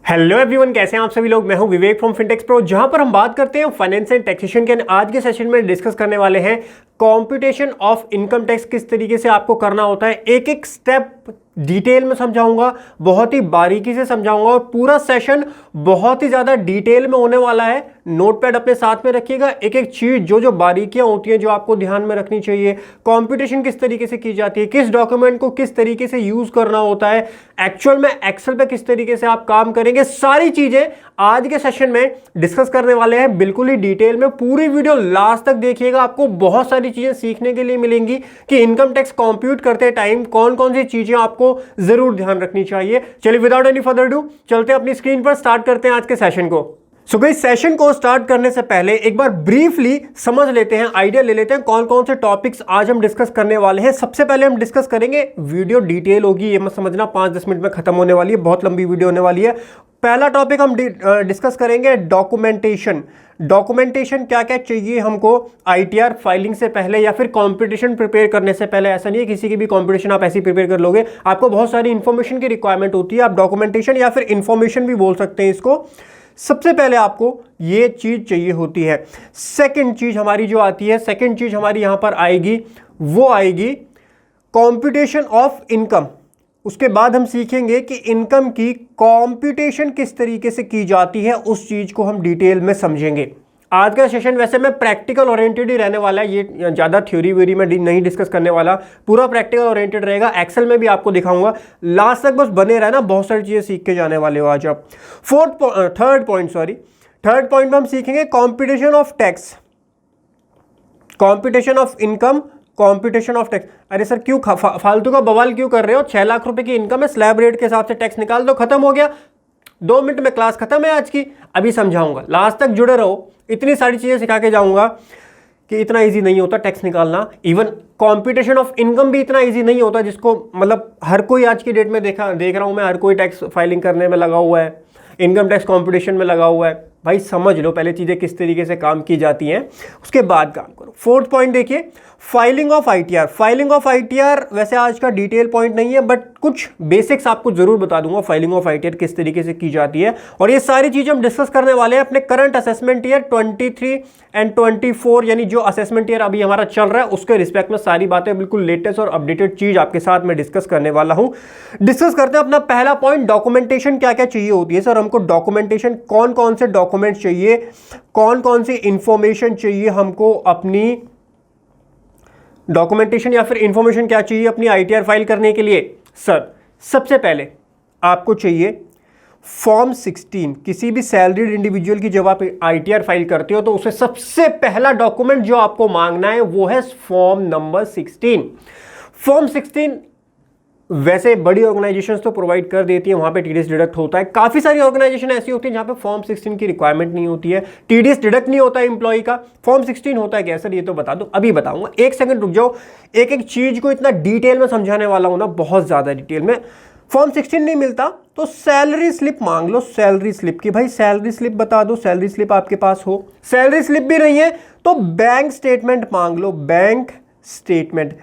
Hello everyone, कैसे हैं आप सभी लोग। मैं हूं विवेक फ्रॉम फिनटेक्स प्रो, जहां पर हम बात करते हैं फाइनेंस एंड टैक्सेशन के। आज के सेशन में डिस्कस करने वाले हैं कॉम्प्यूटेशन ऑफ इनकम टैक्स, किस तरीके से आपको करना होता है। एक एक स्टेप डिटेल में समझाऊंगा, बहुत ही बारीकी से समझाऊंगा और पूरा सेशन बहुत ही ज्यादा डिटेल में होने वाला है। नोटपैड अपने साथ में रखिएगा, एक एक चीज जो जो बारीकियां होती हैं जो आपको ध्यान में रखनी चाहिए। कॉम्प्यूटेशन किस तरीके से की जाती है, किस डॉक्यूमेंट को किस तरीके से यूज करना होता है, एक्चुअल में एक्सेल पे किस तरीके से आप काम करेंगे, सारी चीजें आज के सेशन में डिस्कस करने वाले हैं बिल्कुल ही डिटेल में। पूरी वीडियो लास्ट तक देखिएगा, आपको बहुत सारी चीजें सीखने के लिए मिलेंगी कि इनकम टैक्स कंप्यूट करते टाइम कौन कौन सी चीजें आपको जरूर ध्यान रखनी चाहिए। चलिए विदाउट एनी फर्दर डू चलते हैं अपनी स्क्रीन पर, स्टार्ट करते हैं आज के सेशन को। सो गाइस, सेशन को स्टार्ट करने से पहले एक बार ब्रीफली समझ लेते हैं, आइडिया ले लेते हैं कौन कौन से टॉपिक्स आज हम डिस्कस करने वाले हैं। सबसे पहले हम डिस्कस करेंगे, वीडियो डिटेल होगी, ये मत समझना 5-10 मिनट में खत्म होने वाली है, बहुत लंबी वीडियो होने वाली है। पहला टॉपिक हम डिस्कस करेंगे डॉक्यूमेंटेशन। डॉक्यूमेंटेशन क्या क्या चाहिए हमको आईटीआर फाइलिंग से पहले या फिर कॉम्पिटिशन प्रिपेयर करने से पहले। ऐसा नहीं है किसी की भी कॉम्पिटिशन आप ऐसे ही प्रिपेयर कर लोगे, आपको बहुत सारी इंफॉर्मेशन की रिक्वायरमेंट होती है। आप डॉक्यूमेंटेशन या फिर इंफॉर्मेशन भी बोल सकते हैं इसको। सबसे पहले आपको ये चीज चाहिए होती है। सेकंड चीज हमारी जो आती है, सेकंड चीज हमारी यहां पर आएगी, वो आएगी कॉम्प्यूटेशन ऑफ इनकम। उसके बाद हम सीखेंगे कि इनकम की कॉम्प्यूटेशन किस तरीके से की जाती है, उस चीज को हम डिटेल में समझेंगे। आज का सेशन वैसे मैं प्रैक्टिकल ओरिएंटेड ही रहने वाला है, ये ज्यादा थ्योरी व्योरी में नहीं डिस्कस करने वाला, पूरा प्रैक्टिकल ओरिएंटेड रहेगा। एक्सेल में भी आपको दिखाऊंगा, लास्ट तक बस बने रहना, बहुत सारी चीजें सीख के जाने वाले हो आज आप। थर्ड पॉइंट में हम सीखेंगे computation of tax, computation of income, computation of tax. अरे सर क्यों फालतू का बवाल क्यों कर रहे हो, 6 लाख रुपए की इनकम है, स्लैब रेट के हिसाब से टैक्स निकाल दो, खत्म हो गया। 2 मिनट में क्लास खत्म है आज की। अभी समझाऊंगा, लास्ट तक जुड़े रहो, इतनी सारी चीजें सिखा के जाऊंगा कि इतना इजी नहीं होता टैक्स निकालना। इवन कॉम्प्यूटेशन ऑफ इनकम भी इतना इजी नहीं होता, जिसको मतलब हर कोई आज की डेट में देख रहा हूं मैं, हर कोई टैक्स फाइलिंग करने में लगा हुआ है, इनकम टैक्स कॉम्पिटिशन में लगा हुआ है। भाई समझ लो पहले चीजें किस तरीके से काम की जाती हैं, उसके बाद काम करो। 4th पॉइंट देखिए, filing of ITR. Filing of ITR वैसे आज का डिटेल पॉइंट नहीं है, बट कुछ बेसिक्स आपको जरूर बता दूंगा फाइलिंग ऑफ आईटीआर किस तरीके से की जाती है। और ये सारी चीजें हम डिस्कस करने वाले हैं अपने करंट असेसमेंट ईयर 23 एंड 24, यानी जो असेसमेंट ईयर अभी हमारा चल रहा है उसके रिस्पेक्ट में सारी बातें बिल्कुल लेटेस्ट और अपडेटेड चीज आपके साथ में डिस्कस करने वाला हूं। डिस्कस करते हैं अपना पहला पॉइंट, डॉक्यूमेंटेशन क्या क्या चाहिए होती है। सर हमको डॉक्यूमेंटेशन, कौन कौन से डॉक्यूमेंट चाहिए, कौन कौन सी इंफॉर्मेशन चाहिए हमको, अपनी डॉक्यूमेंटेशन या फिर इंफॉर्मेशन क्या चाहिए अपनी आईटीआर फाइल करने के लिए। सर सबसे पहले आपको चाहिए फॉर्म 16। किसी भी सैलरीड इंडिविजुअल की जब आप आईटीआर फाइल करते हो तो उसे सबसे पहला डॉक्यूमेंट जो आपको मांगना है वो है फॉर्म नंबर 16। फॉर्म 16 वैसे बड़ी ऑर्गेनाइजेशंस तो प्रोवाइड कर देती है, वहां पे टीडीएस डिडक्ट होता है। काफी सारी ऑर्गेनाइजेशन ऐसी होती है जहां पे फॉर्म 16 की रिक्वायरमेंट नहीं होती है, टीडीएस डिडक्ट नहीं होता है एम्प्लॉय का। फॉर्म 16 होता है क्या सर, ये तो बता दो, अभी बताऊंगा, एक सेकंड रुक जाओ। एक एक चीज को इतना डिटेल में समझाने वाला हूं ना, बहुत ज्यादा डिटेल में। फॉर्म 16 नहीं मिलता तो सैलरी स्लिप मांग लो, सैलरी स्लिप की, भाई सैलरी स्लिप बता दो, सैलरी स्लिप आपके पास हो। सैलरी स्लिप भी नहीं है तो बैंक स्टेटमेंट मांग लो, बैंक स्टेटमेंट।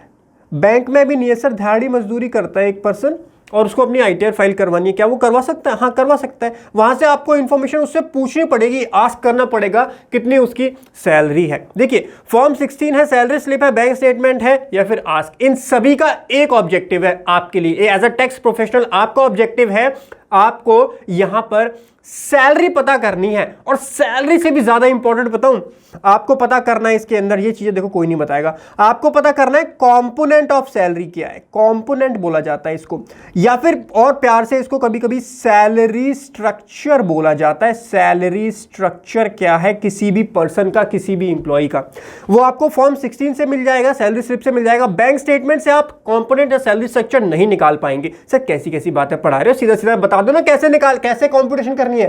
बैंक में भी नहीं है सर, दिहाड़ी मजदूरी करता है एक पर्सन और उसको अपनी आईटीआर फाइल करवानी है, क्या वो करवा सकता है? हाँ करवा सकता है। वहां से आपको इंफॉर्मेशन उससे पूछनी पड़ेगी, आस्क करना पड़ेगा कितनी उसकी सैलरी है। देखिए फॉर्म 16 है, सैलरी स्लिप है, बैंक स्टेटमेंट है या फिर आस्क, इन सभी का एक ऑब्जेक्टिव है आपके लिए। एज अ टैक्स प्रोफेशनल आपका ऑब्जेक्टिव है, आपको यहां पर सैलरी पता करनी है। और सैलरी से भी ज्यादा इंपॉर्टेंट बताऊं, आपको पता करना है इसके अंदर, ये चीजें देखो कोई नहीं बताएगा, आपको पता करना है कंपोनेंट ऑफ सैलरी क्या है। कंपोनेंट बोला जाता है इसको, या फिर और प्यार से इसको कभी कभी सैलरी स्ट्रक्चर बोला जाता है। सैलरी स्ट्रक्चर क्या है किसी भी पर्सन का, किसी भी इंप्लॉय का, वो आपको फॉर्म 16 से मिल जाएगा, सैलरी स्लिप से मिल जाएगा। बैंक स्टेटमेंट से आप कंपोनेंट या सैलरी स्ट्रक्चर नहीं निकाल पाएंगे। सर कैसी कैसी बातें पढ़ा रहे हो, सीधा सीधा बता दो ना कैसे कंप्यूटेशन करनी है।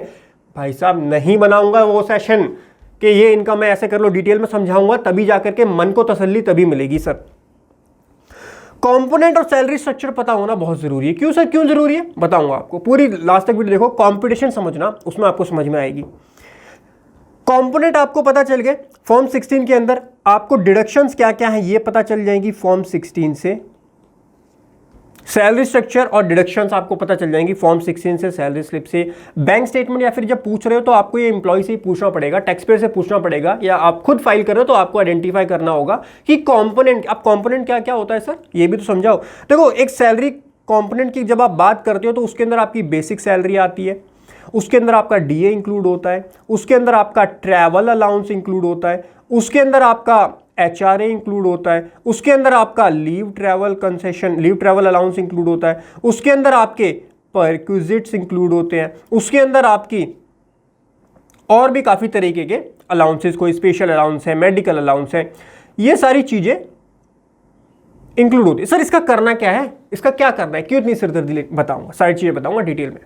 भाई साहब नहीं बनाऊंगा वो सेशन कि ये इनका मैं ऐसे कर लो, डिटेल में समझाऊंगा, तभी जाकर के मन को तसल्ली तभी मिलेगी। सर कंपोनेंट और सैलरी स्ट्रक्चर पता होना बहुत जरूरी है। क्यों सर, क्यों जरूरी है बताऊंगा आपको, पूरी लास्ट तक वीडियो देखो। कंप्यूटेशन समझना, उसमें आपको समझ में आएगी। कंपोनेंट आपको पता चल गए, फॉर्म 16 के अंदर आपको डिडक्शंस क्या क्या है ये पता चल जाएंगी फॉर्म 16 से। सैलरी स्ट्रक्चर और डिडक्शंस आपको पता चल जाएंगी फॉर्म 16 से, सैलरी स्लिप से, बैंक स्टेटमेंट, या फिर जब पूछ रहे हो तो आपको ये एम्प्लॉय से ही पूछना पड़ेगा, टैक्स पेयर से पूछना पड़ेगा, या आप खुद फाइल कर रहे हो तो आपको आइडेंटिफाई करना होगा कि कंपोनेंट, अब कंपोनेंट क्या क्या होता है सर, ये भी तो समझाओ। देखो एक सैलरी कंपोनेंट की जब आप बात करते हो तो उसके अंदर आपकी बेसिक सैलरी आती है, उसके अंदर आपका डीए इंक्लूड होता है, उसके अंदर आपका ट्रैवल अलाउंस इंक्लूड होता है, उसके अंदर आपका एचआरए इंक्लूड होता है, उसके अंदर आपका leave travel concession, leave travel allowance include होता है, उसके अंदर आपके परक्विजिट्स इंक्लूड होते हैं, उसके अंदर आपकी और भी काफ़ी तरीके के अलाउंसेस, कोई स्पेशल अलाउंस है, मेडिकल अलाउंस है, ये सारी चीज़ें इंक्लूड होती है। सर इसका करना क्या है, इसका क्या करना है, क्यों इतनी सिरदर्दी, बताऊंगा, सारी चीज़ें बताऊंगा डिटेल में।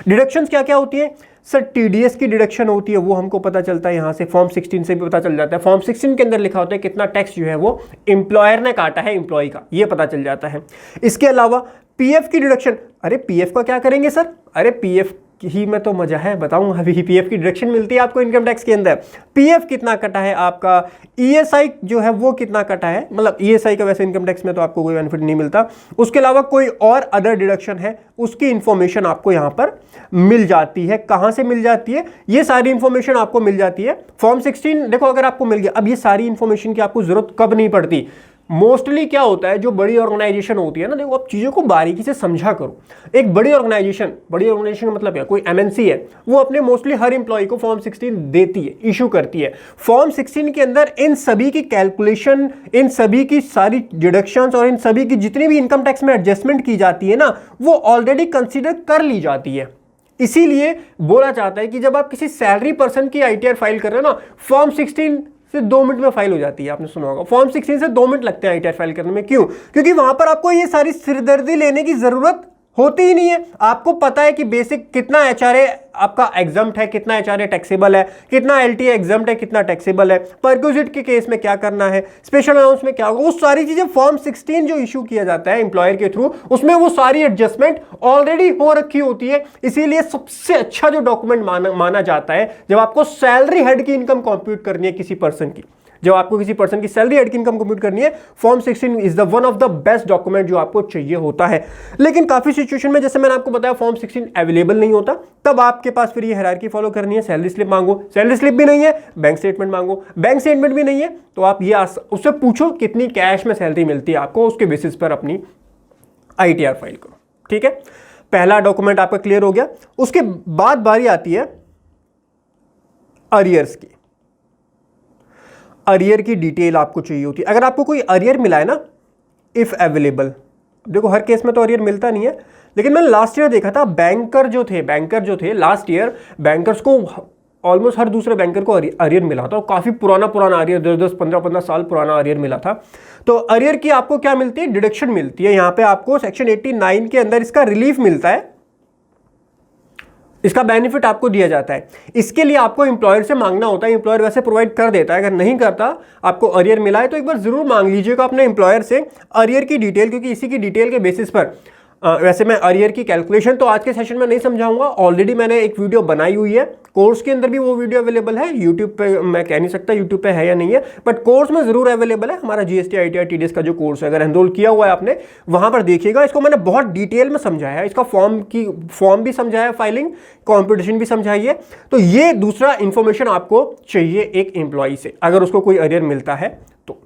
डिडक्शंस क्या क्या होती है सर, टीडीएस की डिडक्शन होती है, वो हमको पता चलता है यहाँ से, फॉर्म 16 से भी पता चल जाता है। फॉर्म 16 के अंदर लिखा होता है कितना टैक्स जो है वो एम्प्लॉयर ने काटा है एम्प्लॉय का, ये पता चल जाता है। इसके अलावा पीएफ की डिडक्शन, अरे पीएफ का क्या करेंगे सर, अरे पीएफ ही में तो मजा है, बताऊं अभी पीएफ की डिडक्शन मिलती है आपको इनकम टैक्स के अंदर। पीएफ कितना कटा है आपका, ईएसआई जो है वो कितना कटा है, मतलब ईएसआई का वैसे इनकम टैक्स में तो आपको कोई बेनिफिट नहीं मिलता, उसके अलावा कोई और अदर डिडक्शन है उसकी इंफॉर्मेशन आपको यहां पर मिल जाती है। कहां से मिल जाती है, ये सारी इंफॉर्मेशन आपको मिल जाती है फॉर्म 16। देखो अगर आपको मिल गया, अब ये सारी इंफॉर्मेशन की आपको जरूरत कब नहीं पड़ती, मोस्टली क्या होता है, जो बड़ी ऑर्गेनाइजेशन होती है ना, देखो आप चीज़ों को बारीकी से समझा करो। एक बड़ी ऑर्गेनाइजेशन मतलब क्या, कोई एमएनसी है, वो अपने मोस्टली हर एम्प्लॉय को फॉर्म 16 देती है, इशू करती है। फॉर्म 16 के अंदर इन सभी की कैलकुलेशन, इन सभी की सारी डिडक्शंस और इन सभी की जितनी भी इनकम टैक्स में एडजस्टमेंट की जाती है ना, वो ऑलरेडी कंसिडर कर ली जाती है। इसीलिए बोला जाता है कि जब आप किसी सैलरी पर्सन की आईटीआर फाइल कर रहे हो ना, फॉर्म 16 से 2 मिनट में फाइल हो जाती है। आपने सुना होगा फॉर्म 16 से 2 मिनट लगते हैं आईटीआर फाइल करने में। क्यों? क्योंकि वहां पर आपको ये सारी सिरदर्दी लेने की जरूरत होती ही नहीं है। आपको पता है कि बेसिक कितना एचआरए आपका एग्जम्प्ट है, कितना एचआरए टैक्सेबल है, कितना एलटीए एग्जम्प्ट है, कितना टैक्सेबल है, परक्विजिट के केस में क्या करना है, स्पेशल अलाउंस में क्या होगा, वो सारी चीजें फॉर्म 16 जो इशू किया जाता है एम्प्लॉयर के थ्रू, उसमें वो सारी एडजस्टमेंट ऑलरेडी हो रखी होती है। इसीलिए सबसे अच्छा जो डॉक्यूमेंट माना जाता है जब आपको सैलरी हेड की इनकम कंप्यूट करनी है किसी पर्सन की, जब आपको किसी पर्सन की सैलरी हेड की इनकम कंप्यूट करनी है, form 16 is the one of the best document जो आपको चाहिए होता है। लेकिन काफी सिचुएशन में, जैसे मैंने आपको बताया, फॉर्म 16 अवेलेबल नहीं होता, तब आपके पास फिर ये हायरार्की फॉलो करनी है। सैलरी स्लिप मांगो, सैलरी स्लिप भी नहीं है, बैंक स्टेटमेंट मांगो, बैंक स्टेटमेंट भी नहीं है, तो आप ये उससे पूछो कितनी कैश में सैलरी मिलती है आपको, उसके बेसिस पर अपनी आईटीआर फाइल करो। ठीक है, पहला डॉक्यूमेंट आपका क्लियर हो गया। उसके बाद बारी आती है अरियर्स की। अरियर की डिटेल आपको चाहिए होती है। अगर आपको कोई अरियर मिला है ना, इफ अवेलेबल, देखो हर केस में तो अरियर मिलता नहीं है, लेकिन मैंने लास्ट ईयर देखा था बैंकर जो थे लास्ट ईयर, बैंकर्स को ऑलमोस्ट हर दूसरे बैंकर को अरियर मिला था, और काफी पुराना अरियर, 10-10, 15-15 साल पुराना अरियर मिला था। तो अरियर की आपको क्या मिलती है, डिडक्शन मिलती है। यहां पे आपको सेक्शन 89 के अंदर इसका रिलीफ मिलता है, इसका बेनिफिट आपको दिया जाता है। इसके लिए आपको एम्प्लॉयर से मांगना होता है, एम्प्लॉयर वैसे प्रोवाइड कर देता है। अगर नहीं करता, आपको अरियर मिला है तो एक बार जरूर मांग लीजिएगा अपने एम्प्लॉयर से अरियर की डिटेल, क्योंकि इसी की डिटेल के बेसिस पर वैसे मैं अरियर की कैलकुलेशन तो आज के सेशन में नहीं समझाऊंगा, ऑलरेडी मैंने एक वीडियो बनाई हुई है, कोर्स के अंदर भी वो वीडियो अवेलेबल है। यूट्यूब पे मैं कह नहीं सकता यूट्यूब पे है या नहीं है, बट कोर्स में जरूर अवेलेबल है। हमारा जीएसटी आईटीआर टीडीएस का जो कोर्स है, अगर एनरोल किया हुआ है आपने, वहां पर देखिएगा। इसको मैंने बहुत डिटेल में समझाया है, इसका फॉर्म भी समझाया है, फाइलिंग कॉम्पिटिशन भी समझाई है। तो ये दूसरा इंफॉर्मेशन आपको चाहिए एक एम्प्लॉय से, अगर उसको कोई अरियर मिलता है तो।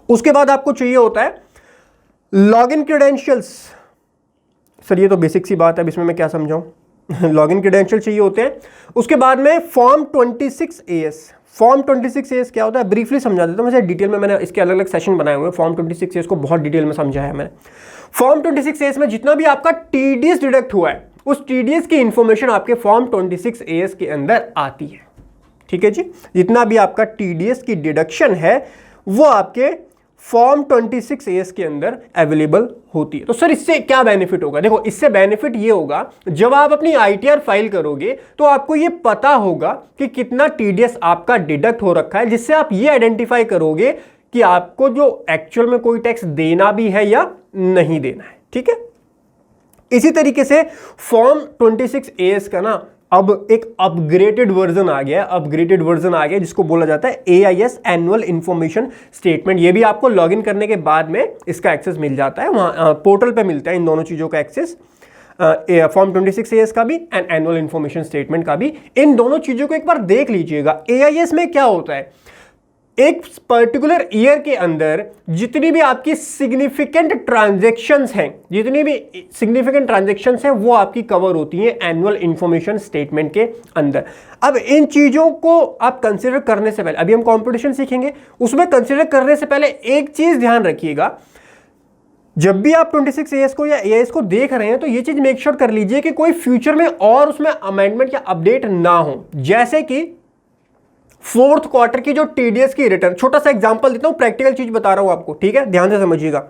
उसके बाद आपको चाहिए होता है लॉग इन क्रेडेंशियल्स। सर ये तो बेसिक सी बात है, अब इसमें मैं क्या समझाऊं। लॉगिन क्रेडेंशियल चाहिए होते हैं। उसके बाद में फॉर्म 26AS। फॉर्म 26AS क्या होता है, ब्रीफली समझा देता हूं। वैसे डिटेल में मैंने इसके अलग अलग सेशन बनाए हुए हैं, फॉर्म 26AS को बहुत डिटेल में समझाया है मैंने। फॉर्म 26AS में जितना भी आपका टीडीएस डिडक्ट हुआ है, उस टीडीएस की इंफॉर्मेशन आपके फॉर्म 26AS के अंदर आती है। ठीक है जी, जितना भी आपका टीडीएस की डिडक्शन है वो आपके फॉर्म 26AS के अंदर अवेलेबल होती है। तो सर इससे क्या बेनिफिट होगा, देखो इससे बेनिफिट ये होगा, जब आप अपनी आईटीआर फाइल करोगे तो आपको ये पता होगा कि कितना टीडीएस आपका डिडक्ट हो रखा है, जिससे आप ये आइडेंटिफाई करोगे कि आपको जो एक्चुअल में कोई टैक्स देना भी है या नहीं देना है। ठीक है, इसी तरीके से फॉर्म 26AS का ना अब एक अपग्रेडेड वर्जन आ गया, जिसको बोला जाता है AIS एनुअल इंफॉर्मेशन स्टेटमेंट। ये भी आपको लॉगिन करने के बाद में इसका एक्सेस मिल जाता है, वहां पोर्टल पे मिलता है इन दोनों चीजों का एक्सेस, फॉर्म 26AS का भी एंड एनुअल इंफॉर्मेशन स्टेटमेंट का भी। इन दोनों चीजों को एक बार देख लीजिएगा। AIS में क्या होता है, एक पर्टिकुलर ईयर के अंदर जितनी भी आपकी सिग्निफिकेंट ट्रांजैक्शंस हैं वो आपकी कवर होती हैं एनुअल इंफॉर्मेशन स्टेटमेंट के अंदर। अब इन चीजों को आप कंसीडर करने से पहले, अभी हम कंपटीशन सीखेंगे, उसमें कंसीडर करने से पहले एक चीज ध्यान रखिएगा, जब भी आप 26AS को या AIS को देख रहे हैं तो ये चीज मेक श्योर कर लीजिए कि कोई फ्यूचर में और उसमें अमेंडमेंट या अपडेट ना हो। जैसे कि फोर्थ क्वार्टर की जो TDS की रिटर्न, छोटा सा एग्जांपल देता हूं, प्रैक्टिकल चीज बता रहा हूं आपको, ठीक है, ध्यान से समझिएगा।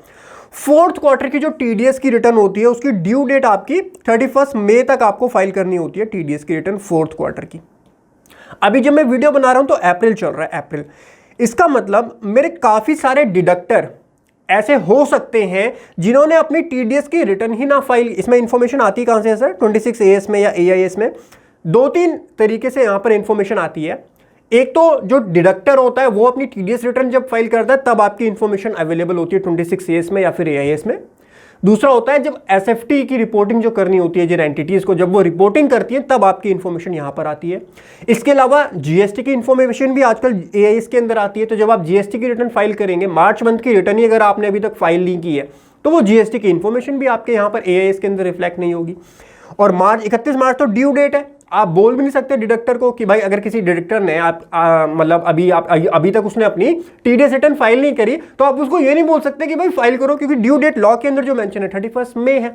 फोर्थ क्वार्टर की जो TDS की रिटर्न होती है उसकी ड्यू डेट आपकी 31 मई तक आपको फाइल करनी होती है, TDS की रिटर्न फोर्थ क्वार्टर की। अभी जब मैं वीडियो बना रहा हूं तो अप्रैल चल रहा है, अप्रैल। इसका मतलब मेरे काफी सारे डिडक्टर ऐसे हो सकते हैं जिन्होंने अपनी TDS की रिटर्न ही ना फाइल। इसमें इंफॉर्मेशन आती कहां से है सर, 26AS में या AIS में? दो तीन तरीके से यहां पर इंफॉर्मेशन आती है। एक तो जो डिडक्टर होता है वो अपनी TDS रिटर्न जब फाइल करता है तब आपकी इंफॉर्मेशन अवेलेबल होती है 26AS में या फिर AIS में। दूसरा होता है जब SFT की रिपोर्टिंग जो करनी होती है जिन एंटिटीज को, जब वो रिपोर्टिंग करती है तब आपकी इंफॉर्मेशन यहां पर आती है। इसके अलावा GST की इंफॉर्मेशन भी आजकल AIS के अंदर आती है। तो जब आप GST की रिटर्न फाइल करेंगे, मार्च मंथ की रिटर्न ही अगर आपने अभी तक फाइल नहीं की है तो वो GST की इंफॉर्मेशन भी आपके यहां पर AIS के अंदर रिफ्लेक्ट नहीं होगी। और 31 मार्च तो ड्यू डेट है। आप बोल भी नहीं सकते डिडक्टर को कि भाई अगर किसी डिडक्टर ने मतलब अभी तक उसने अपनी TDS रिटर्न फाइल नहीं करी तो आप उसको ये नहीं बोल सकते कि भाई फाइल करो, क्योंकि ड्यू डेट लॉ के अंदर जो मेंशन है 31 मई है।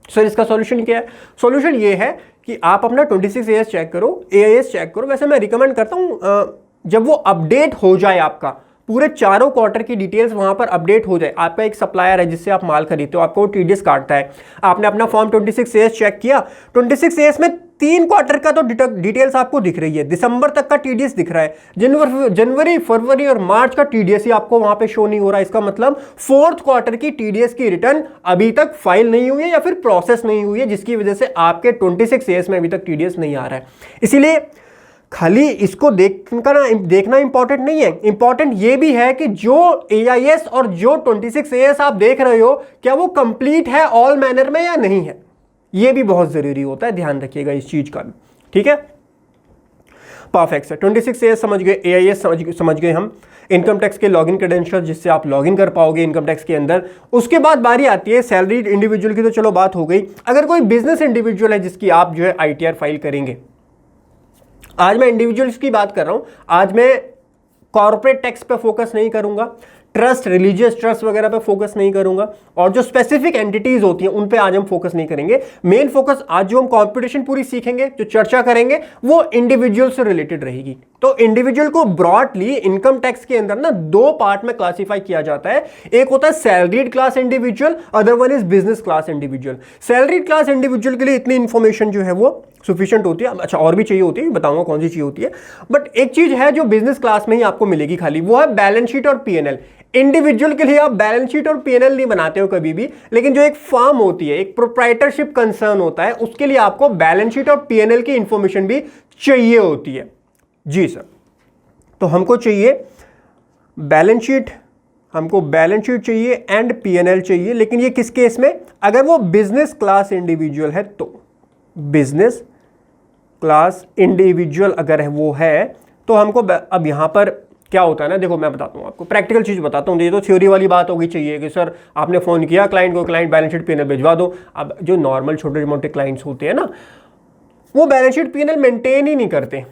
सर इसका सॉल्यूशन क्या है? सॉल्यूशन ये है कि आप अपना 26AS चेक करो, AIS चेक करो। वैसे मैं रिकमेंड करता हूं जब वो अपडेट हो जाए, आपका पूरे चारों क्वार्टर की डिटेल्स वहां पर अपडेट हो जाए। आपका एक सप्लायर है जिससे आप माल खरीदते हो, आपको वो TDS काटता है, आपने अपना फॉर्म 26AS चेक किया, 26AS में 3 क्वार्टर का तो डिटेल्स आपको दिख रही है, दिसंबर तक का TDS दिख रहा है, जनवरी फरवरी और मार्च का TDS ही आपको वहां पे शो नहीं हो रहा। इसका मतलब फोर्थ क्वार्टर की TDS की रिटर्न अभी तक फाइल नहीं हुई है या फिर प्रोसेस नहीं हुई है, जिसकी वजह से आपके 26AS में अभी तक TDS नहीं आ रहा है। इसीलिए खाली इसको देखना इंपॉर्टेंट नहीं है, इंपॉर्टेंट ये भी है कि जो AIS और जो 26AS आप देख रहे हो क्या वो कंप्लीट है ऑल मैनर में या नहीं है, ये भी बहुत जरूरी होता है, ध्यान रखिएगा इस चीज का भी। ठीक है, परफेक्ट है। 26AS समझ गए, AIS समझ गए हम, इनकम टैक्स के लॉगिन क्रेडेंशियल जिससे आप लॉगिन कर पाओगे इनकम टैक्स के अंदर। उसके बाद बारी आती है सैलरीड इंडिविजुअल की, तो चलो बात हो गई। अगर कोई बिजनेस इंडिविजुअल है जिसकी आप जो है ITR फाइल करेंगे, आज मैं इंडिविजुअल्स की बात कर रहा हूं, आज मैं कॉर्पोरेट टैक्स पे फोकस नहीं करूंगा, ट्रस्ट, रिलीजियस ट्रस्ट वगैरह पे फोकस नहीं करूंगा, और जो स्पेसिफिक एंटिटीज होती हैं उन पे आज हम फोकस नहीं करेंगे। मेन फोकस आज जो हम कंपटीशन पूरी सीखेंगे, जो चर्चा करेंगे, वो इंडिविजुअल से रिलेटेड रहेगी। तो इंडिविजुअल को ब्रॉडली इनकम टैक्स के अंदर ना 2 पार्ट में क्लासिफाई किया जाता है। एक होता है salaried class individual, other one is business class individual. Salaried class individual के लिए इतनी इंफॉर्मेशन जो है वो सफिशिएंट होती है। अच्छा, और भी चाहिए होती है, बताऊंगा कौन सी चाहिए होती है, बट एक चीज है जो बिजनेस क्लास में ही आपको मिलेगी खाली, वो है बैलेंस शीट और P&L। इंडिविजुअल के लिए आप बैलेंस शीट और P&L नहीं बनाते हो कभी भी, लेकिन जो एक फर्म होती है, एक प्रोप्राइटरशिप कंसर्न होता है, उसके लिए आपको बैलेंस शीट और P&L की इंफॉर्मेशन भी चाहिए होती है। जी सर, तो हमको चाहिए बैलेंस शीट, हमको बैलेंस शीट चाहिए एंड P&L चाहिए, लेकिन ये किस केस में? अगर वो बिजनेस क्लास इंडिविजुअल है तो, बिजनेस क्लास इंडिविजुअल अगर है वो है तो हमको अब यहां पर क्या होता है ना, देखो मैं बताता हूं आपको, प्रैक्टिकल चीज बताता हूं। ये तो थ्योरी वाली बात होगी, चाहिए कि सर आपने फोन किया क्लाइंट को, क्लाइंट बैलेंस शीट P&L भिजवा दो। अब जो नॉर्मल छोटे मोटे क्लाइंट्स होते हैं ना, वो बैलेंस शीट P&L मेंटेन ही नहीं करते,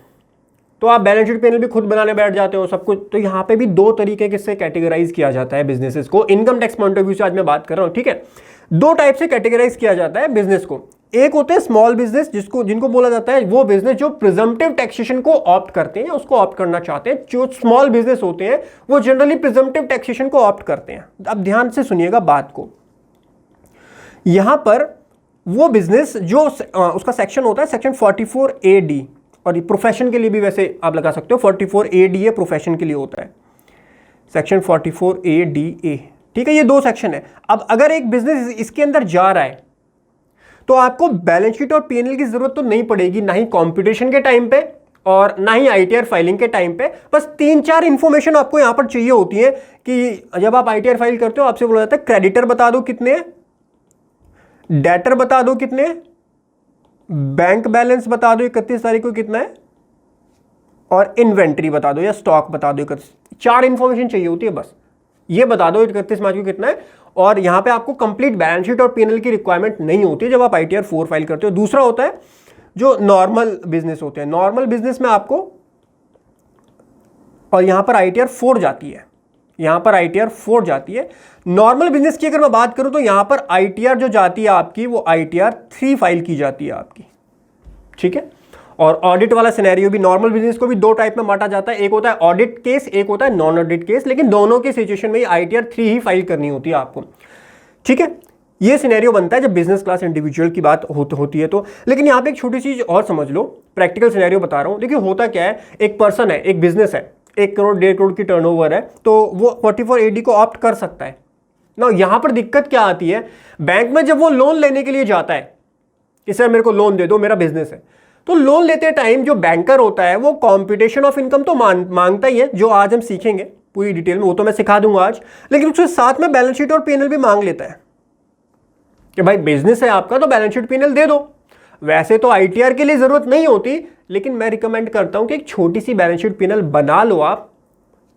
तो आप बैलेंस शीट P&L भी खुद बनाने बैठ जाते हो सब कुछ। तो यहां पे भी 2 तरीके से कैटेगराइज किया जाता है बिजनेसेस को, income tax point of view से आज मैं बात कर रहा हूं। ठीक है, 2 टाइप से कैटेगराइज किया जाता है बिजनेस को। एक होते हैं स्मॉल बिजनेस, जिनको बोला जाता है वो बिजनेस जो प्रिजम्पटिव टैक्सेशन को ऑप्ट करते हैं या उसको ऑप्ट करना चाहते हैं। जो स्मॉल बिजनेस होते हैं वो जनरली प्रिजम्पटिव टैक्सेशन को ऑप्ट करते हैं। अब ध्यान से सुनिएगा बात को, यहां पर वो बिजनेस जो उसका सेक्शन होता है सेक्शन 44AD, और प्रोफेशन के लिए भी वैसे आप लगा सकते हो 44AD प्रोफेशन के लिए होता है, सेक्शन 44ADA। ठीक है, ये 2 सेक्शन है। अब अगर एक बिजनेस इसके अंदर जा रहा है तो आपको बैलेंस शीट और पीएनएल की जरूरत तो नहीं पड़ेगी, ना ही कंप्यूटेशन के टाइम पे और ना ही आईटीआर फाइलिंग के टाइम पे। बस 3-4 इंफॉर्मेशन आपको यहां पर चाहिए होती है कि जब आप आईटीआर फाइल करते हो आपसे बोला जाता है क्रेडिटर बता दो कितने, डेटर बता दो कितने, बैंक बैलेंस बता दो 31 तारीख को कितना है, और इन्वेंट्री बता दो या स्टॉक बता दो 31। 4 इंफॉर्मेशन चाहिए होती है बस। ये बता दो 31 मार्च को कितना है, और यहां पे आपको कंप्लीट बैलेंस शीट और पीएनएल की रिक्वायरमेंट नहीं होती है जब आप आईटीआर 4 फाइल करते हो। दूसरा होता है जो नॉर्मल बिजनेस होते हैं, नॉर्मल बिजनेस में आपको, और यहां पर आईटीआर 4 जाती है, यहां पर आईटीआर 4 जाती है। नॉर्मल बिजनेस की अगर मैं बात करूं तो यहां पर आईटीआर जो जाती है आपकी वो आईटीआर 3 फाइल की जाती है आपकी, ठीक है। और ऑडिट वाला सिनेरियो भी, नॉर्मल बिजनेस को भी 2 टाइप में बांटा जाता है, एक होता है ऑडिट केस, एक होता है नॉन ऑडिट केस, लेकिन दोनों के सिचुएशन में आईटीआर 3 ही फाइल करनी होती है आपको, ठीक है। ये सिनेरियो बनता है जब बिजनेस क्लास इंडिविजुअल की बात होती है तो। लेकिन यहाँ पे एक छोटी चीज और समझ लो, प्रैक्टिकल सिनेरियो बता रहा हूँ। देखिए होता क्या है, एक पर्सन है, एक बिजनेस है, 1 करोड़ 1.5 करोड़ की टर्नओवर है, तो वो 44AD को ऑप्ट कर सकता है ना। यहाँ पर दिक्कत क्या आती है, बैंक में जब वो लोन लेने के लिए जाता है कि सर मेरे को लोन दे दो, मेरा बिजनेस है, तो लोन लेते टाइम जो बैंकर होता है वो कॉम्पिटिशन ऑफ इनकम तो मांगता ही है, जो आज हम सीखेंगे पूरी डिटेल में, वो तो मैं सिखा दूंगा आज। लेकिन उसके साथ में बैलेंस शीट और पीएनएल भी मांग लेता है कि भाई बिजनेस है आपका तो बैलेंस शीट पीएनएल दे दो। वैसे तो आईटीआर के लिए जरूरत नहीं होती, लेकिन मैं रिकमेंड करता हूं कि एक छोटी सी बैलेंस शीट पीएनएल बना लो आप।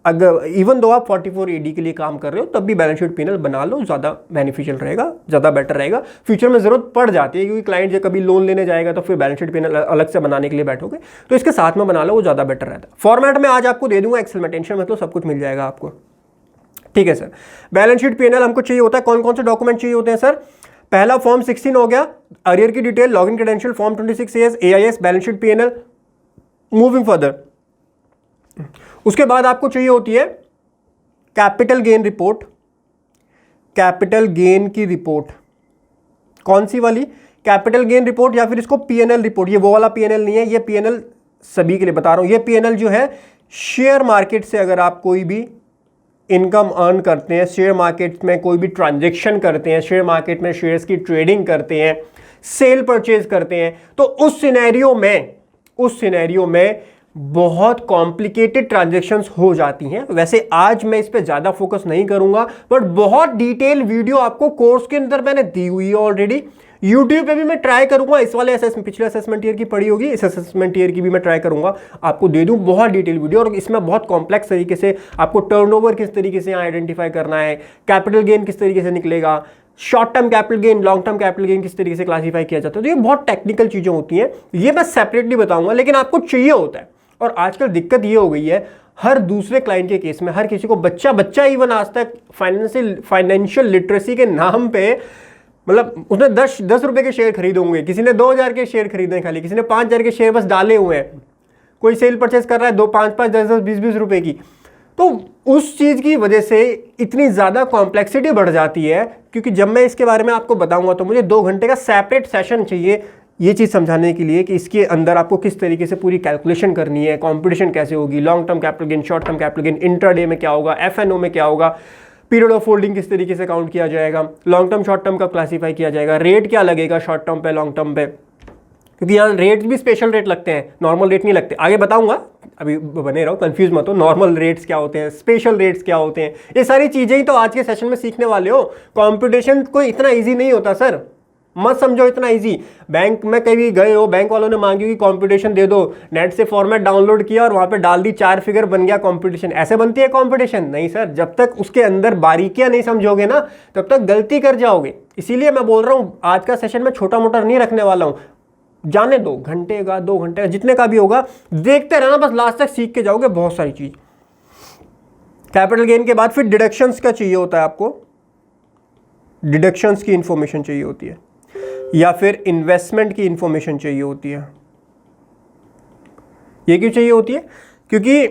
अगर इवन दो आप 44AD के लिए काम कर रहे हो तब भी बैलेंस शीट पीएनएल बना लो, ज़्यादा बेनिफिशियल रहेगा, ज़्यादा बेटर रहेगा। फ्यूचर में ज़रूरत पड़ जाती है क्योंकि क्लाइंट जब कभी लोन लेने जाएगा तो फिर बैलेंस शीट पीएनएल अलग से बनाने के लिए बैठोगे, तो इसके साथ में बना लो, वो ज़्यादा बेटर रहता है। फॉर्मेट में आज आपको दे दूंगा एक्सेल में, टेंशन मतलब सब कुछ मिल जाएगा आपको, ठीक है सर। बैलेंस शीट पीएनएल हमको चाहिए होता है, कौन कौन से डॉक्यूमेंट चाहिए होते हैं सर? पहला फॉर्म 16 हो गया, अरियर की detail, login credential, form 26A AIS, balance sheet PNL. Moving further, उसके बाद आपको चाहिए होती है capital gain report. Capital gain की रिपोर्ट कौन सी वाली? कैपिटल गेन रिपोर्ट या फिर इसको पीएनएल रिपोर्ट। ये वो वाला पीएनएल नहीं है, ये पीएनएल सभी के लिए बता रहा हूं। ये पीएनएल जो है शेयर मार्केट से अगर आप कोई भी इनकम अर्न करते हैं, शेयर मार्केट में कोई भी ट्रांजैक्शन करते हैं, शेयर मार्केट में शेयर्स की ट्रेडिंग करते हैं, सेल परचेज करते हैं, तो उस सिनेरियो में बहुत कॉम्प्लिकेटेड ट्रांजैक्शंस हो जाती हैं। वैसे आज मैं इस पे ज़्यादा फोकस नहीं करूंगा, बट बहुत डिटेल वीडियो आपको कोर्स के अंदर मैंने दी हुई है ऑलरेडी। यूट्यूब पे भी मैं ट्राई करूंगा, इस वाले पिछले असेसमेंट ईयर की पढ़ी होगी, इस असेसमेंट ईयर की भी मैं ट्राई करूंगा आपको दे दूं बहुत डिटेल वीडियो। और इसमें बहुत कॉम्प्लेक्स तरीके से आपको टर्नओवर किस तरीके से आइडेंटिफाई करना है, कैपिटल गेन किस तरीके से निकलेगा, short term capital gain, long term capital gain किस तरीके से क्लासीफाई किया जाता है, तो ये बहुत टेक्निकल चीज़ें होती हैं, ये मैं सेपरेटली बताऊंगा, लेकिन आपको चाहिए होता है। और आजकल दिक्कत ये हो गई है, हर दूसरे क्लाइंट के केस में हर किसी को बच्चा इवन आज तक फाइनेंशियल लिटरेसी के नाम पे, मतलब उसने 10 रुपए के शेयर खरीदे होंगे, किसी ने 2000 के शेयर खरीदे खाली, किसी ने 5000 के शेयर बस डाले हुए हैं, कोई सेल परचेज कर रहा है 5-5, 10-10, 20-20 रुपए की। तो उस चीज़ की वजह से इतनी ज़्यादा कॉम्प्लेक्सिटी बढ़ जाती है, क्योंकि जब मैं इसके बारे में आपको बताऊंगा तो मुझे 2 घंटे का सेपरेट सेशन चाहिए ये चीज़ समझाने के लिए कि इसके अंदर आपको किस तरीके से पूरी कैलकुलेशन करनी है, कंपटीशन कैसे होगी, long term capital gain, short term capital gain, intraday में क्या होगा, एफएनओ में क्या होगा, पीरियड ऑफ होल्डिंग किस तरीके से काउंट किया जाएगा, लॉन्ग टर्म शॉर्ट टर्म का क्लासीफाई किया जाएगा, रेट क्या लगेगा शॉर्ट टर्म पे लॉन्ग टर्म पे, क्योंकि यहाँ रेट्स भी स्पेशल रेट लगते हैं, नॉर्मल रेट नहीं लगते। आगे बताऊंगा, अभी बने रहो, कंफ्यूज मत हो, नॉर्मल रेट्स क्या होते हैं, स्पेशल रेट्स क्या होते हैं, ये सारी चीज़ें ही तो आज के सेशन में सीखने वाले हो। कॉम्पिटिशन कोई इतना ईजी नहीं होता सर, मत समझो इतना इजी। बैंक में कभी गए हो, बैंक वालों ने मांगी कि कंपटीशन दे दो, नेट से फॉर्मेट डाउनलोड किया और वहां पे डाल दी, 4 फिगर बन गया कंपटीशन। ऐसे बनती है कंपटीशन? नहीं सर, जब तक उसके अंदर बारीकियां नहीं समझोगे ना तब तक गलती कर जाओगे। इसीलिए मैं बोल रहा हूं आज का सेशन में छोटा मोटा नहीं रखने वाला हूं, जाने दो, घंटे का 2 घंटे का जितने का भी होगा देखते रहना, बस लास्ट तक सीख के जाओगे बहुत सारी चीज। कैपिटल गेन के बाद फिर डिडक्शंस का चाहिए होता है आपको, डिडक्शंस की इंफॉर्मेशन चाहिए होती है, या फिर इन्वेस्टमेंट की इंफॉर्मेशन चाहिए होती है। ये क्यों चाहिए होती है? क्योंकि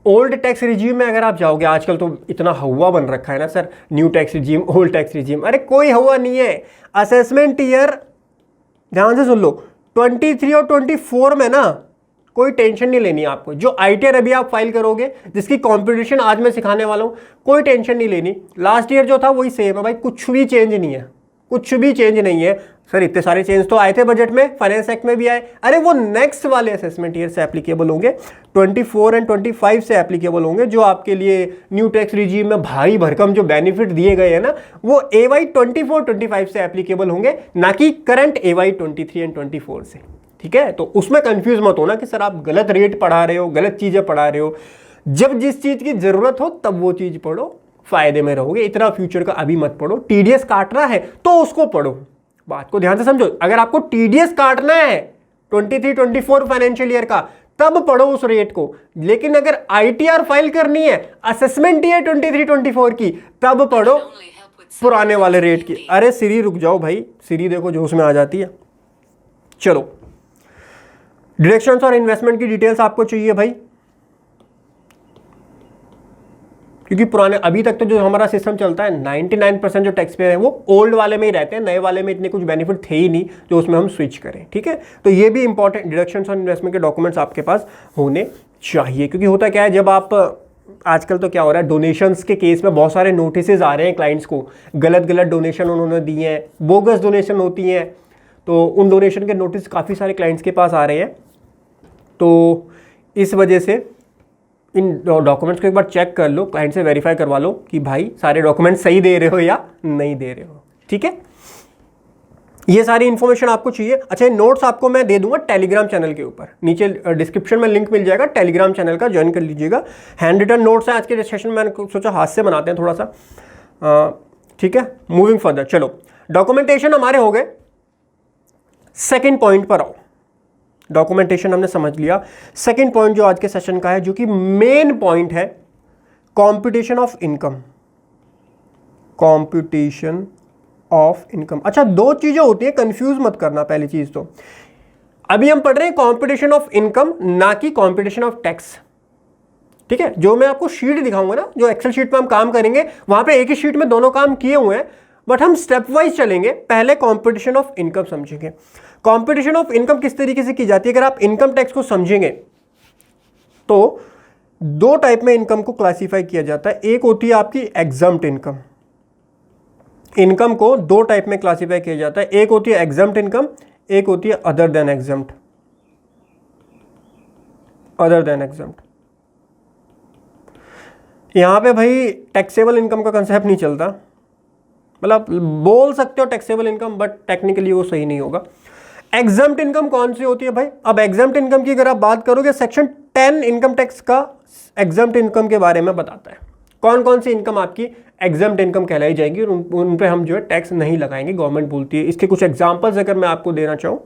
ओल्ड टैक्स रिजीम में अगर आप जाओगे, आजकल तो इतना हवा बन रखा है ना sir, new tax regime, old tax regime, अरे कोई हवा नहीं है। असेसमेंट ईयर ध्यान से सुन लो, 23 और 24 में ना कोई टेंशन नहीं लेनी आपको। जो आईटीआर अभी आप फाइल करोगे, जिसकी कॉम्पिटिशन आज मैं सिखाने वाला हूं, कोई टेंशन नहीं लेनी। लास्ट ईयर जो था वही सेम है भाई, कुछ भी चेंज नहीं है, कुछ भी चेंज नहीं है। सर इतने सारे चेंज तो आए थे बजट में, फाइनेंस एक्ट में भी आए, अरे वो नेक्स्ट वाले असेसमेंट ईयर से एप्लीकेबल होंगे, 24 एंड 25 से एप्लीकेबल होंगे, जो आपके लिए न्यू टैक्स रिजीम में भारी भरकम जो बेनिफिट दिए गए हैं ना, वो AY 24-25 से एप्लीकेबल होंगे, ना कि करंट AY 23 एंड 24 से। ठीक है, तो उसमें कंफ्यूज मत होना कि सर आप गलत रेट पढ़ा रहे हो, गलत चीजें पढ़ा रहे हो। जब जिस चीज की जरूरत हो तब वो चीज पढ़ो, फायदे में रहोगे। इतना फ्यूचर का अभी मत पढ़ो। TDS काटना है तो उसको पढ़ो, बात को ध्यान से समझो। अगर आपको TDS काटना है 23-24 फाइनेंशियल ईयर का, तब पढ़ो उस रेट को। लेकिन अगर ITR फाइल करनी है असेसमेंट ईयर 23-24 की, तब पढ़ो पुराने वाले रेट की। अरे सिरी रुक जाओ भाई, सिरी देखो जोश में आ जाती है। चलो, डिडक्शंस और इन्वेस्टमेंट की डिटेल्स आपको चाहिए भाई, क्योंकि पुराने अभी तक तो जो हमारा सिस्टम चलता है 99% जो टैक्स पेयर है वो ओल्ड वाले में ही रहते हैं, नए वाले में इतने कुछ बेनिफिट थे ही नहीं जो उसमें हम स्विच करें। ठीक है, तो ये भी इंपॉर्टेंट डिडक्शंस और इन्वेस्टमेंट के डॉक्यूमेंट्स आपके पास होने चाहिए। क्योंकि होता क्या है, जब आप आजकल तो क्या हो रहा है, डोनेशंस के केस में बहुत सारे नोटिसेज आ रहे हैं क्लाइंट्स को, गलत गलत डोनेशन उन्होंने दिए हैं, बोगस डोनेशन होती हैं, तो उन डोनेशन के नोटिस काफ़ी सारे क्लाइंट्स के पास आ रहे हैं। तो इस वजह से इन डॉक्यूमेंट्स को एक बार चेक कर लो, क्लाइंट से वेरीफाई करवा लो कि भाई सारे डॉक्यूमेंट सही दे रहे हो या नहीं दे रहे हो। ठीक है, ये सारी इन्फॉर्मेशन आपको चाहिए। अच्छा, नोट्स आपको मैं दे दूंगा टेलीग्राम चैनल के ऊपर, नीचे डिस्क्रिप्शन में लिंक मिल जाएगा, टेलीग्राम चैनल का ज्वाइन कर लीजिएगा। हैंड रिटन नोट्स हैं आज के सेशन में, मैंने सोचा हाथ से बनाते हैं थोड़ा सा। ठीक है, मूविंग फर्दर, चलो डॉक्यूमेंटेशन हमारे हो गए। सेकेंड पॉइंट पर आओ, डॉक्यूमेंटेशन हमने समझ लिया। सेकंड पॉइंट जो आज के सेशन का है, जो कि मेन पॉइंट है, computation of income. Computation of income. अच्छा, दो चीजें होती है, कंफ्यूज मत करना। पहली चीज तो अभी हम पढ़ रहे हैं कंप्यूटेशन ऑफ इनकम, ना कि कंप्यूटेशन ऑफ टैक्स। ठीक है, जो मैं आपको शीट दिखाऊंगा ना, जो एक्सेल शीट पे हम काम करेंगे, वहां पे एक ही शीट में दोनों काम किए हुए हैं, बट हम स्टेप वाइज चलेंगे। पहले कंप्यूटेशन ऑफ इनकम समझेंगे। कंप्यूटेशन ऑफ इनकम किस तरीके से की जाती है, अगर आप इनकम टैक्स को समझेंगे तो दो टाइप में इनकम को क्लासिफाई किया जाता है। एक होती है आपकी एग्जम्प्ट इनकम। इनकम को दो टाइप में क्लासिफाई किया जाता है, एक होती है एग्जम्प्ट इनकम, एक होती है other than exempt. Other than exempt, यहां पे भाई टैक्सेबल इनकम का कंसेप्ट नहीं चलता। मतलब बोल सकते हो टैक्सेबल इनकम, बट टेक्निकली वो सही नहीं होगा। एग्जम्प्ट इनकम कौन सी होती है भाई? अब एग्जम्प्ट इनकम की अगर आप बात करोगे, सेक्शन 10 इनकम टैक्स का एग्जम्प्ट इनकम के बारे में बताता है कौन कौन सी इनकम आपकी एग्जम्प्ट इनकम कहलाई जाएगी और उन पे हम जो है टैक्स नहीं लगाएंगे, गवर्नमेंट बोलती है। इसके कुछ एग्जांपल्स अगर मैं आपको देना चाहूँ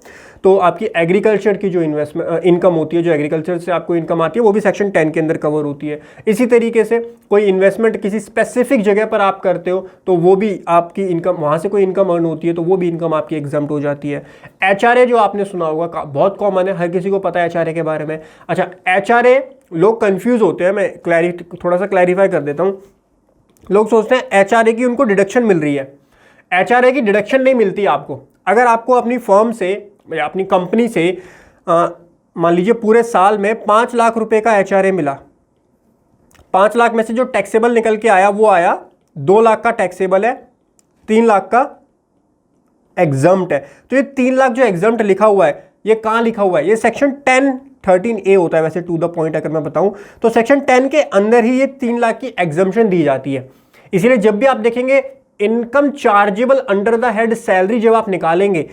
तो आपकी एग्रीकल्चर की जो इन्वेस्टमेंट इनकम होती है, जो एग्रीकल्चर से आपको इनकम आती है, वो भी सेक्शन 10 के अंदर कवर होती है। इसी तरीके से कोई इन्वेस्टमेंट किसी स्पेसिफिक जगह पर आप करते हो तो वो भी आपकी इनकम, वहाँ से कोई इनकम अर्न होती है तो वो भी इनकम आपकी एग्जम्प्ट हो जाती है। HRA जो आपने सुना होगा, बहुत कॉमन है, हर किसी को पता है HRA के बारे में। अच्छा, HRA लोग कंफ्यूज होते हैं, मैं थोड़ा सा क्लैरिफाई कर देता हूँ। लोग सोचते हैं HRA की उनको डिडक्शन मिल रही है। HRA की डिडक्शन नहीं मिलती आपको। अगर आपको अपनी फर्म से या अपनी कंपनी से मान लीजिए पूरे साल में 5 लाख रुपए का HRA मिला, 5 लाख में से जो टैक्सेबल निकल के आया वो आया 2 लाख का टैक्सेबल है, 3 लाख का एग्जम्प्ट है। तो ये 3 लाख जो एग्जम्प्ट लिखा हुआ है, ये कहाँ लिखा हुआ है? ये सेक्शन 10(13)A होता है। वैसे टू द पॉइंट अगर मैं बताऊं तो सेक्शन 10 के अंदर ही ये 3 लाख की एग्जम्पशन दी जाती है। इसीलिए जब भी आप देखेंगे income chargeable under the head salary जब आप निकालेंगे,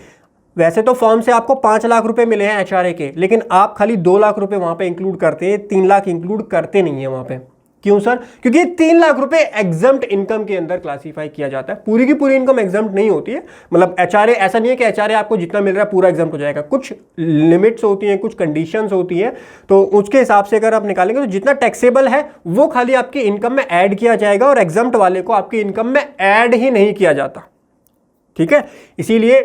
वैसे तो फर्म से आपको 5 लाख रुपए मिले हैं HRA के, लेकिन आप खाली 2 लाख रुपए वहां पे इंक्लूड करते हैं, 3 लाख इंक्लूड करते नहीं है वहां पे। क्यों सर? क्योंकि 3 लाख रुपए एग्जम्प्ट इनकम के अंदर क्लासिफाई किया जाता है। पूरी की पूरी इनकम एग्जम्प्ट नहीं होती है। मतलब HRA ऐसा नहीं है कि HRA आपको जितना मिल रहा है पूरा एग्जम्प्ट हो जाएगा। कुछ लिमिट्स होती हैं, कुछ कंडीशंस होती हैं, तो उसके हिसाब से अगर आप निकालेंगे तो जितना टैक्सेबल है वो खाली आपकी इनकम में ऐड किया जाएगा और एग्जम्प्ट वाले को आपकी इनकम में ऐड ही नहीं किया जाता। ठीक है, इसीलिए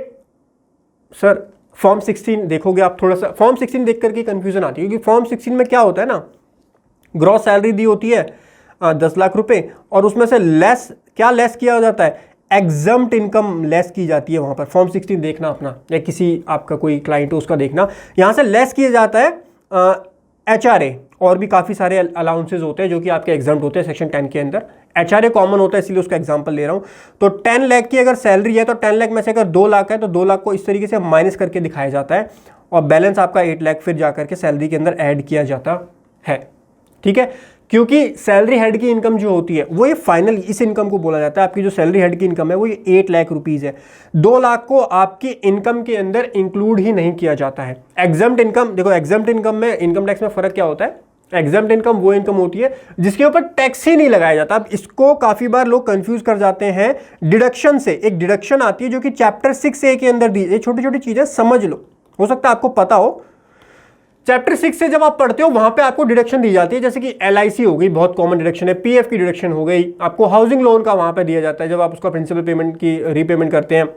सर फॉर्म 16 देखोगे आप, थोड़ा सा फॉर्म 16 देख करके कंफ्यूजन आती है, क्योंकि फॉर्म 16 में क्या होता है ना, ग्रॉस सैलरी दी होती है 10 लाख रुपए और उसमें से लेस क्या लेस किया जाता है? एग्जम्प्ट इनकम लेस की जाती है वहां पर। फॉर्म 16 देखना अपना, या किसी आपका कोई क्लाइंट हो उसका देखना, यहां से लेस किया जाता है HRA और भी काफ़ी सारे अलाउंसेज होते हैं जो कि आपके एग्जम्प्ट होते हैं सेक्शन 10 के अंदर। HRA कॉमन होता है इसलिए उसका एग्जांपल ले रहा हूं। तो 10 लाख की अगर सैलरी है तो 10 लाख में से अगर 2 लाख है तो 2 लाख को इस तरीके से माइनस करके दिखाया जाता है और बैलेंस आपका 8 लाख फिर जाकर के सैलरी के अंदर ऐड किया जाता है। ठीक है, क्योंकि सैलरी हेड की इनकम जो होती है वो ये फाइनल इस इनकम को बोला जाता है। आपकी जो सैलरी हेड की इनकम है वो ये 8 लाख रुपीज है। 2 लाख को आपकी इनकम के अंदर इंक्लूड ही नहीं किया जाता है। एग्जम्प्ट इनकम, देखो एग्जम्प्ट इनकम में इनकम टैक्स में फर्क क्या होता है? एग्जम्प्ट इनकम वो इनकम होती है जिसके ऊपर टैक्स ही नहीं लगाया जाता। अब इसको काफी बार लोग कंफ्यूज कर जाते हैं डिडक्शन से। एक डिडक्शन आती है जो कि चैप्टर 6A के अंदर दी, ये छोटी छोटी चीजें समझ लो, हो सकता है आपको पता हो। चैप्टर 6 से जब आप पढ़ते हो वहां पे आपको डिडक्शन दी जाती है, जैसे कि LIC हो गई, बहुत कॉमन डिडक्शन है, PF की डिडक्शन हो गई, आपको हाउसिंग लोन का वहां पे दिया जाता है जब आप उसका प्रिंसिपल पेमेंट की रीपेमेंट करते हैं।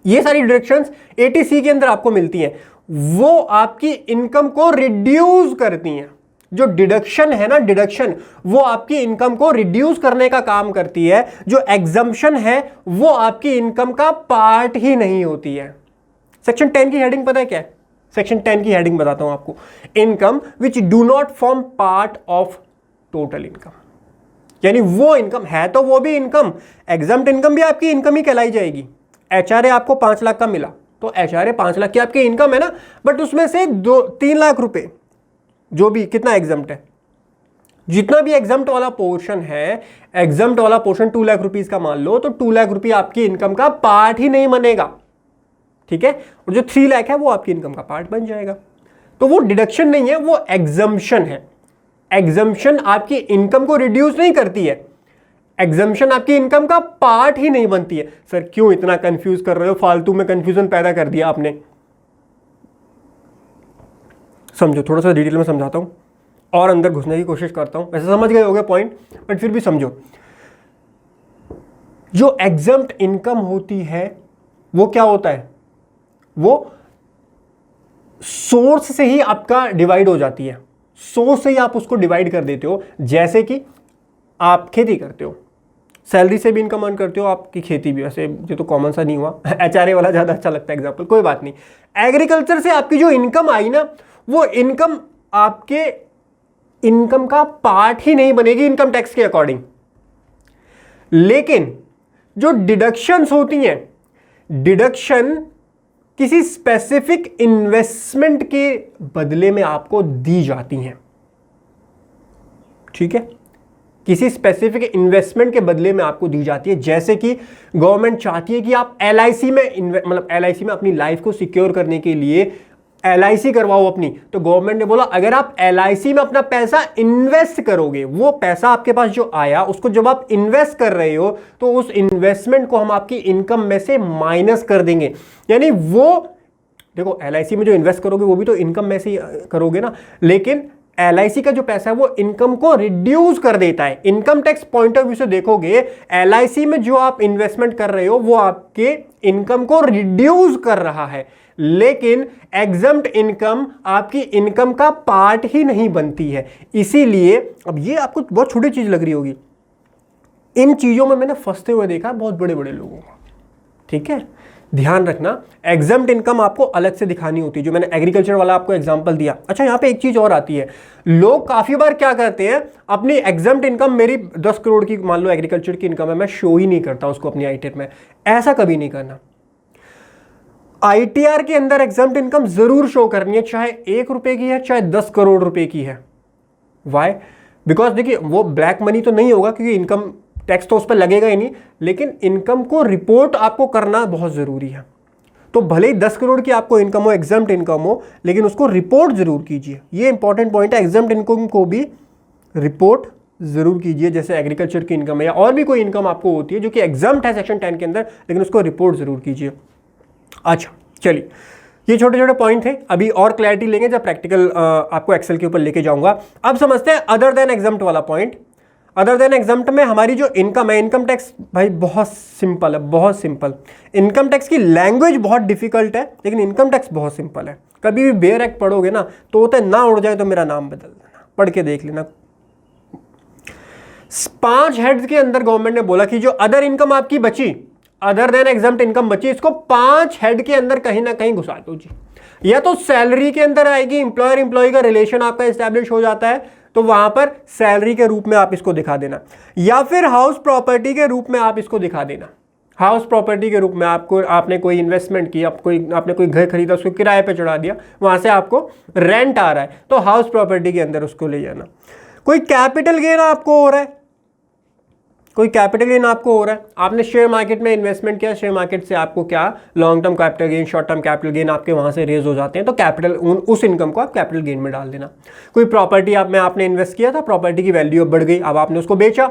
ये सारी डिडक्शंस 80C के अंदर आपको मिलती हैं, वो आपकी इनकम को रिड्यूस करती हैं। जो डिडक्शन है ना, डिडक्शन वो आपकी इनकम को रिड्यूस करने का काम करती है। जो एग्जम्पशन है वो आपकी इनकम का पार्ट ही नहीं होती है। सेक्शन 10 की हेडिंग पता है क्या है? सेक्शन 10 की हेडिंग बताता हूं आपको, income which do not form part of total income. यानी वो इनकम है तो वो भी इनकम, एग्जम्प्ट इनकम भी आपकी इनकम ही कहलाई जाएगी। HRA आपको 5 लाख का मिला तो HRA 5 लाख की आपकी इनकम है ना, बट उसमें से 3 लाख रुपए जो भी कितना एग्जम्प्ट है, जितना भी एग्जम्प्ट वाला पोर्शन है, एग्जम्प्ट वाला पोर्शन 2 लाख रुपीज का मान लो तो 2 लाख रुपये आपकी इनकम का पार्ट ही नहीं बनेगा। ठीक है, और जो 3 लाख है वो आपकी इनकम का पार्ट बन जाएगा। तो वो डिडक्शन नहीं है, वो एग्जम्पशन है। एग्जम्पशन आपकी इनकम को रिड्यूस नहीं करती है, एग्जम्पशन आपकी इनकम का पार्ट ही नहीं बनती है। सर क्यों इतना कंफ्यूज कर रहे हो, फालतू में कंफ्यूजन पैदा कर दिया आपने। समझो, थोड़ा सा डिटेल में समझाता हूं और अंदर घुसने की कोशिश करता हूं। वैसे समझ गए होगे पॉइंट, बट फिर भी समझो। जो एग्जम्प्ट इनकम होती है वो क्या होता है, वो सोर्स से ही आपका डिवाइड हो जाती है, सोर्स से ही आप उसको डिवाइड कर देते हो। जैसे कि आप खेती करते हो, सैलरी से भी इनकम अर्न करते हो, आपकी खेती भी, वैसे ये तो कॉमन सा नहीं हुआ, HRA वाला ज़्यादा अच्छा लगता है एग्जाम्पल, कोई बात नहीं। एग्रीकल्चर से आपकी जो इनकम आई ना, वो इनकम आपके इनकम का पार्ट ही नहीं बनेगी इनकम टैक्स के अकॉर्डिंग। लेकिन जो डिडक्शंस होती हैं, डिडक्शन किसी स्पेसिफिक इन्वेस्टमेंट के बदले में आपको दी जाती हैं। ठीक है, किसी स्पेसिफिक इन्वेस्टमेंट के बदले में आपको दी जाती है। जैसे कि गवर्नमेंट चाहती है कि आप LIC में मतलब LIC में अपनी लाइफ को सिक्योर करने के लिए LIC करवाओ अपनी, तो गवर्नमेंट ने बोला अगर आप LIC में अपना पैसा इन्वेस्ट करोगे, वो पैसा आपके पास जो आया उसको जब आप इन्वेस्ट कर रहे हो तो उस इन्वेस्टमेंट को हम आपकी इनकम में से माइनस कर देंगे। यानी वो देखो LIC में जो इन्वेस्ट करोगे वो भी तो इनकम में से ही करोगे ना, लेकिन LIC का जो पैसा है वो इनकम को रिड्यूस कर देता है। Income tax point of view से देखोगे, LIC में जो आप इन्वेस्टमेंट कर रहे हो वो आपके इनकम को रिड्यूस कर रहा है, लेकिन एग्जम्प्ट इनकम आपकी इनकम का पार्ट ही नहीं बनती है। इसीलिए अब ये आपको बहुत छोटी चीज लग रही होगी, इन चीजों में मैंने फंसते हुए देखा बहुत बड़े बड़े लोगों को। ठीक है, ध्यान रखना, एग्जम्प्ट इनकम आपको अलग से दिखानी होती है, जो मैंने एग्रीकल्चर वाला आपको एग्जांपल दिया। अच्छा, यहां पे एक चीज और आती है, लोग काफी बार क्या करते हैं, अपनी एग्जम्प्ट इनकम, मेरी 10 करोड़ की मान लो एग्रीकल्चर की इनकम है, मैं शो ही नहीं करता उसको अपनी ITR में। ऐसा कभी नहीं करना। ITR के अंदर एग्जम्प्ट इनकम जरूर शो करनी है, चाहे 1 रुपए की है चाहे 10 करोड़ रुपए की है। वाई? बिकॉज देखिए वो ब्लैक मनी तो नहीं होगा क्योंकि इनकम टैक्स तो उस पर लगेगा ही नहीं, लेकिन इनकम को रिपोर्ट आपको करना बहुत जरूरी है। तो भले ही 10 करोड़ की आपको इनकम हो, एग्जम्प्ट इनकम हो, लेकिन उसको रिपोर्ट जरूर कीजिए। ये इंपॉर्टेंट पॉइंट है, एग्जम्प्ट इनकम को भी रिपोर्ट जरूर कीजिए। जैसे एग्रीकल्चर की इनकम है या और भी कोई इनकम आपको होती है जो कि एग्जम्प्ट है सेक्शन 10 के अंदर, लेकिन उसको रिपोर्ट जरूर कीजिए। अच्छा चलिए, ये छोटे छोटे पॉइंट थे, अभी और क्लैरिटी लेंगे जब प्रैक्टिकल आपको एक्सेल के ऊपर लेके जाऊंगा। अब समझते हैं अदर देन एग्जम्प्ट वाला पॉइंट। अदर देन एग्जम्प्ट में हमारी जो इनकम है, इनकम टैक्स भाई बहुत सिंपल है, बहुत सिंपल। इनकम टैक्स की लैंग्वेज बहुत डिफिकल्ट है, लेकिन इनकम टैक्स बहुत सिंपल है। कभी भी बेयर एक्ट पढ़ोगे ना तो होता है ना उड़ जाए तो मेरा नाम बदल देना, पढ़ के देख लेना। 5 हेड्स के अंदर गवर्नमेंट ने बोला कि जो अदर इनकम आपकी बची, अदर देन एग्जम्प्ट इनकम बची, इसको 5 हेड के अंदर कहीं ना कहीं घुसा दो जी। या तो सैलरी के अंदर आएगी, इंप्लॉयर इंप्लॉय का रिलेशन आपका एस्टैब्लिश हो जाता है, तो वहां पर सैलरी के रूप में आप इसको दिखा देना, या फिर हाउस प्रॉपर्टी के रूप में आप इसको दिखा देना। हाउस प्रॉपर्टी के रूप में आपने कोई इन्वेस्टमेंट की, आपने कोई घर खरीदा, उसको किराए पे चढ़ा दिया, वहां से आपको रेंट आ रहा है, तो हाउस प्रॉपर्टी के अंदर उसको ले जाना। कोई कैपिटल गेन आपको हो रहा है, कोई कैपिटल गेन आपको हो रहा है, आपने शेयर मार्केट में इन्वेस्टमेंट किया, शेयर मार्केट से आपको क्या long term capital gain, short term capital gain आपके वहां से रेज हो जाते हैं, तो कैपिटल उस इनकम को आप कैपिटल गेन में डाल देना। कोई प्रॉपर्टी आपने इन्वेस्ट किया था, प्रॉपर्टी की वैल्यू अब बढ़ गई, अब आपने उसको बेचा,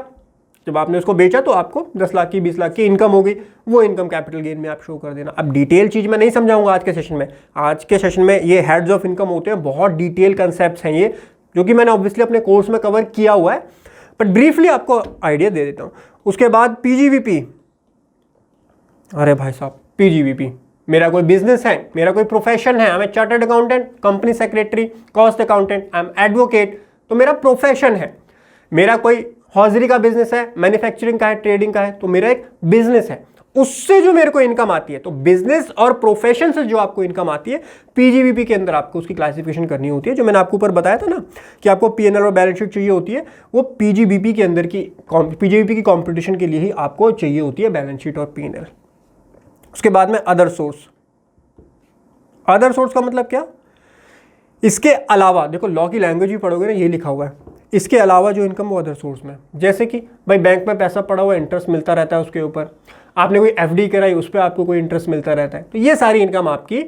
जब आपने उसको बेचा तो आपको 10 लाख की 20 लाख की इनकम हो गई, वो इनकम कैपिटल गेन में आप शो कर देना। अब डिटेल चीज मैं नहीं समझाऊंगा आज के सेशन में, आज के सेशन में ये हेड्स ऑफ इनकम होते हैं, बहुत डिटेल कंसेप्ट्स हैं ये, जो कि मैंने ऑब्वियसली अपने कोर्स में कवर किया हुआ है, बट ब्रीफली आपको आइडिया दे देता हूं। उसके बाद पीजीवीपी, अरे भाई साहब पीजीवीपी, मेरा कोई बिजनेस है, मेरा कोई प्रोफेशन है, I am chartered accountant, company secretary, cost accountant, I am advocate, तो मेरा प्रोफेशन है। मेरा कोई हॉजरी का बिजनेस है, मैन्युफैक्चरिंग का है, ट्रेडिंग का है, तो मेरा एक बिजनेस है, उससे जो मेरे को इनकम आती है, तो बिजनेस और प्रोफेशन से जो आपको इनकम आती है, पीजीवीपी के अंदर आपको उसकी क्लासिफिकेशन करनी होती है। जो मैंने आपको ऊपर बताया था ना कि आपको पीएनएल और बैलेंस शीट चाहिए होती है, वो पीजीवीपी के अंदर की पीजीवीपी की कॉम्पिटिशन के लिए ही आपको चाहिए होती है बैलेंस शीट और पीएनएल। उसके बाद में अदर सोर्स। अदर सोर्स का मतलब क्या? इसके अलावा, देखो लॉ की लैंग्वेज भी पढ़ोगे ना, ये लिखा हुआ है, इसके अलावा जो इनकम वो अदर सोर्स में, जैसे कि भाई बैंक में पैसा पड़ा हुआ, इंटरेस्ट मिलता रहता है उसके ऊपर, आपने कोई एफडी कराई, उस पर आपको कोई इंटरेस्ट मिलता रहता है, तो ये सारी इनकम आपकी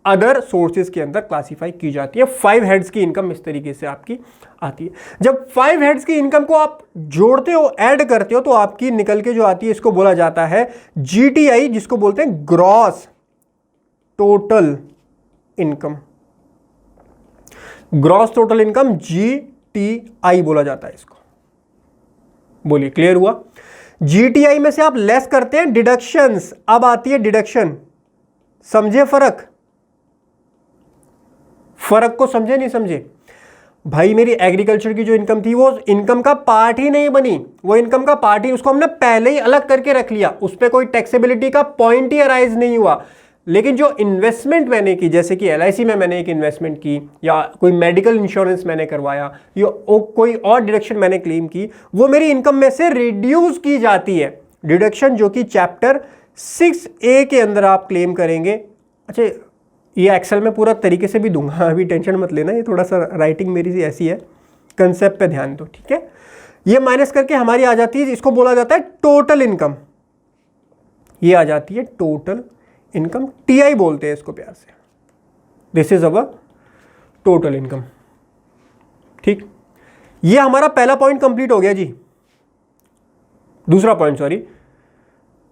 अदर सोर्सेज के अंदर क्लासीफाई की जाती है। 5 हेड्स की इनकम इस तरीके से आपकी आती है। जब 5 हेड्स की इनकम को आप जोड़ते हो, ऐड करते हो, तो आपकी निकल के जो आती है, इसको बोला जाता है जीटीआई, जिसको बोलते हैं gross total income. Gross total income GTI बोला जाता है इसको। बोलिए, क्लियर हुआ? जीटीआई में से आप लेस करते हैं डिडक्शंस, अब आती है डिडक्शन। समझे फर्क? फर्क को समझे नहीं समझे? भाई मेरी एग्रीकल्चर की जो इनकम थी, वो इनकम का पार्ट ही नहीं बनी, वो इनकम का पार्ट ही, उसको हमने पहले ही अलग करके रख लिया, उस पर कोई टैक्सेबिलिटी का पॉइंट ही अराइज नहीं हुआ। लेकिन जो इन्वेस्टमेंट मैंने की, जैसे कि एलआईसी में मैंने एक इन्वेस्टमेंट की, या कोई मेडिकल इंश्योरेंस मैंने करवाया, या कोई और डिडक्शन मैंने क्लेम की, वो मेरी इनकम में से रिड्यूस की जाती है। डिडक्शन जो कि चैप्टर 6A के अंदर आप क्लेम करेंगे। अच्छा, ये एक्सेल में पूरा तरीके से भी दूंगा, अभी टेंशन मत लेना, ये थोड़ा सा राइटिंग मेरी सी ऐसी है, कंसेप्ट पे ध्यान दो, ठीक है? ये माइनस करके हमारी आ जाती है, इसको बोला जाता है टोटल इनकम। ये आ जाती है टोटल इनकम, टीआई बोलते हैं इसको प्यार से। This is our total income. ठीक, ये हमारा पहला पॉइंट कंप्लीट हो गया जी। दूसरा point, sorry,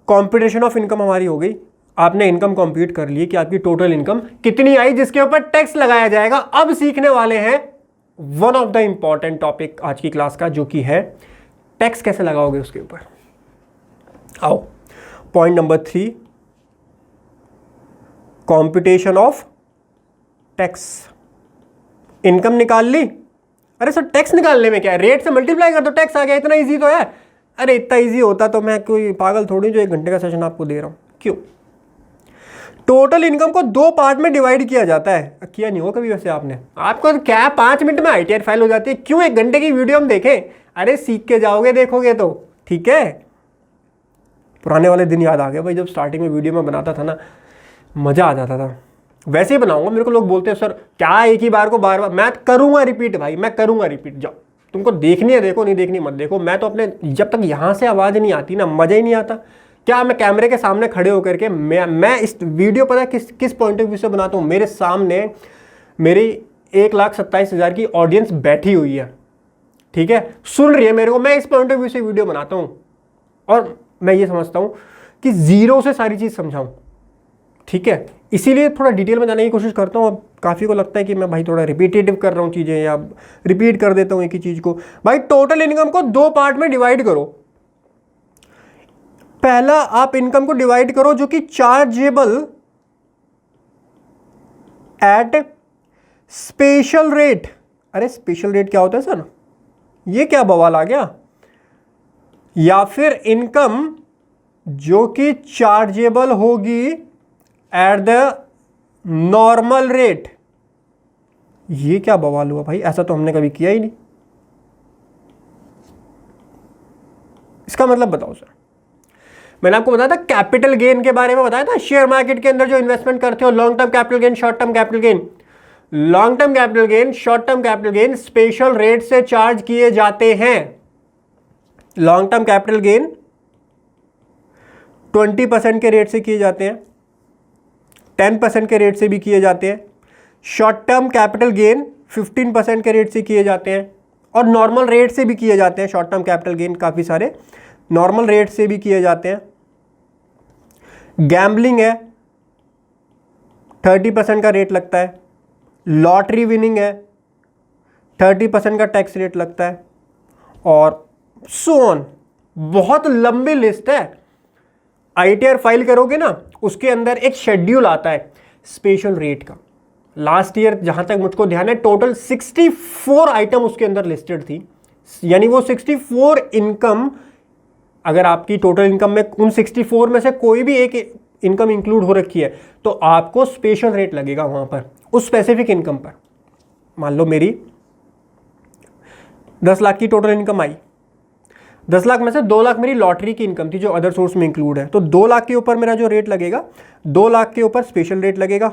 competition of income हमारी हो गई। आपने इनकम कंप्यूट कर ली कि आपकी टोटल इनकम कितनी आई, जिसके ऊपर टैक्स लगाया जाएगा। अब सीखने वाले हैं one of the important topic आज की क्लास का, जो कि है टैक्स कैसे लगाओगे उसके ऊपर। आओ, point number 3, competition of tax. Income निकाल ली, अरे सर टैक्स निकालने में क्या है, रेट से मल्टीप्लाई कर दो टैक्स आ गया, इतना इजी तो है। अरे इतना इजी होता तो मैं कोई पागल थोड़ी जो 1 घंटे का सेशन आपको दे रहा हूं। क्यों? टोटल इनकम को 2 पार्ट में डिवाइड किया जाता है। किया नहीं हो कभी वैसे आपने? आपको क्या 5 मिनट में आईटीआर फाइल हो जाती है, क्यों 1 घंटे की वीडियो हम देखें? अरे सीख के जाओगे, देखोगे तो, ठीक है? पुराने वाले दिन याद आ गए भाई, जब स्टार्टिंग में वीडियो में बनाता था ना, मजा आ जाता था। वैसे ही बनाऊंगा, मेरे को लोग बोलते हैं सर क्या एक ही बार को बार बार, मैं करूंगा रिपीट भाई, मैं करूंगा रिपीट। जाओ, तुमको देखनी है देखो, नहीं देखनी मत देखो। मैं तो अपने, जब तक यहां से आवाज नहीं आती ना, मजा ही नहीं आता। क्या मैं कैमरे के सामने खड़े होकर के मैं इस वीडियो पता है किस पॉइंट ऑफ व्यू से बनाता हूं? मेरे सामने मेरी 1,27,000 की ऑडियंस बैठी हुई है, ठीक है, सुन रही है मेरे को, मैं इस पॉइंट ऑफ व्यू से वीडियो बनाता हूं। और मैं ये समझता हूं कि जीरो से सारी चीज समझाऊं, ठीक है? इसीलिए थोड़ा डिटेल में जाने की कोशिश करता हूं। अब काफ़ी को लगता है कि मैं भाई थोड़ा रिपीटेटिव कर रहा हूं चीज़ें, या रिपीट कर देता हूं एक ही चीज़ को। भाई टोटल इनकम को 2 पार्ट में डिवाइड करो। पहला आप इनकम को डिवाइड करो जो कि चार्जेबल एट स्पेशल रेट। अरे स्पेशल रेट क्या होता है सर? ये क्या बवाल आ गया? या फिर इनकम जो कि चार्जेबल होगी एट द नॉर्मल रेट। ये क्या बवाल हुआ भाई? ऐसा तो हमने कभी किया ही नहीं। इसका मतलब बताओ सर। मैंने आपको बताया था कैपिटल गेन के बारे में, बताया था शेयर मार्केट के अंदर जो इन्वेस्टमेंट करते हो, long term capital gain, short term capital gain. Long term capital gain, short term capital gain special rate से चार्ज किए जाते हैं। लॉन्ग टर्म कैपिटल गेन 20% के रेट से किए जाते हैं, 10% के रेट से भी किए जाते हैं। शॉर्ट टर्म कैपिटल गेन 15% के रेट से किए जाते हैं, और नॉर्मल रेट से भी किए जाते हैं। शॉर्ट टर्म कैपिटल गेन काफ़ी सारे नॉर्मल रेट से भी किए जाते हैं। गैम्बलिंग है, 30% का रेट लगता है। लॉटरी विनिंग है, 30% का टैक्स रेट लगता है, और सो ऑन, बहुत लंबी लिस्ट है। ITR फाइल करोगे ना, उसके अंदर एक शेड्यूल आता है स्पेशल रेट का। लास्ट ईयर जहां तक मुझको ध्यान है, टोटल 64 आइटम उसके अंदर लिस्टेड थी। यानी वो 64 इनकम, अगर आपकी टोटल इनकम में उन 64 में से कोई भी एक इनकम इंक्लूड हो रखी है, तो आपको स्पेशल रेट लगेगा वहां पर, उस स्पेसिफिक इनकम पर। मान लो मेरी 10 लाख की टोटल इनकम आई, 10 लाख में से 2 लाख मेरी लॉटरी की इनकम थी जो अदर सोर्स में इंक्लूड है, तो 2 लाख के ऊपर मेरा जो रेट लगेगा, 2 लाख के ऊपर स्पेशल रेट लगेगा,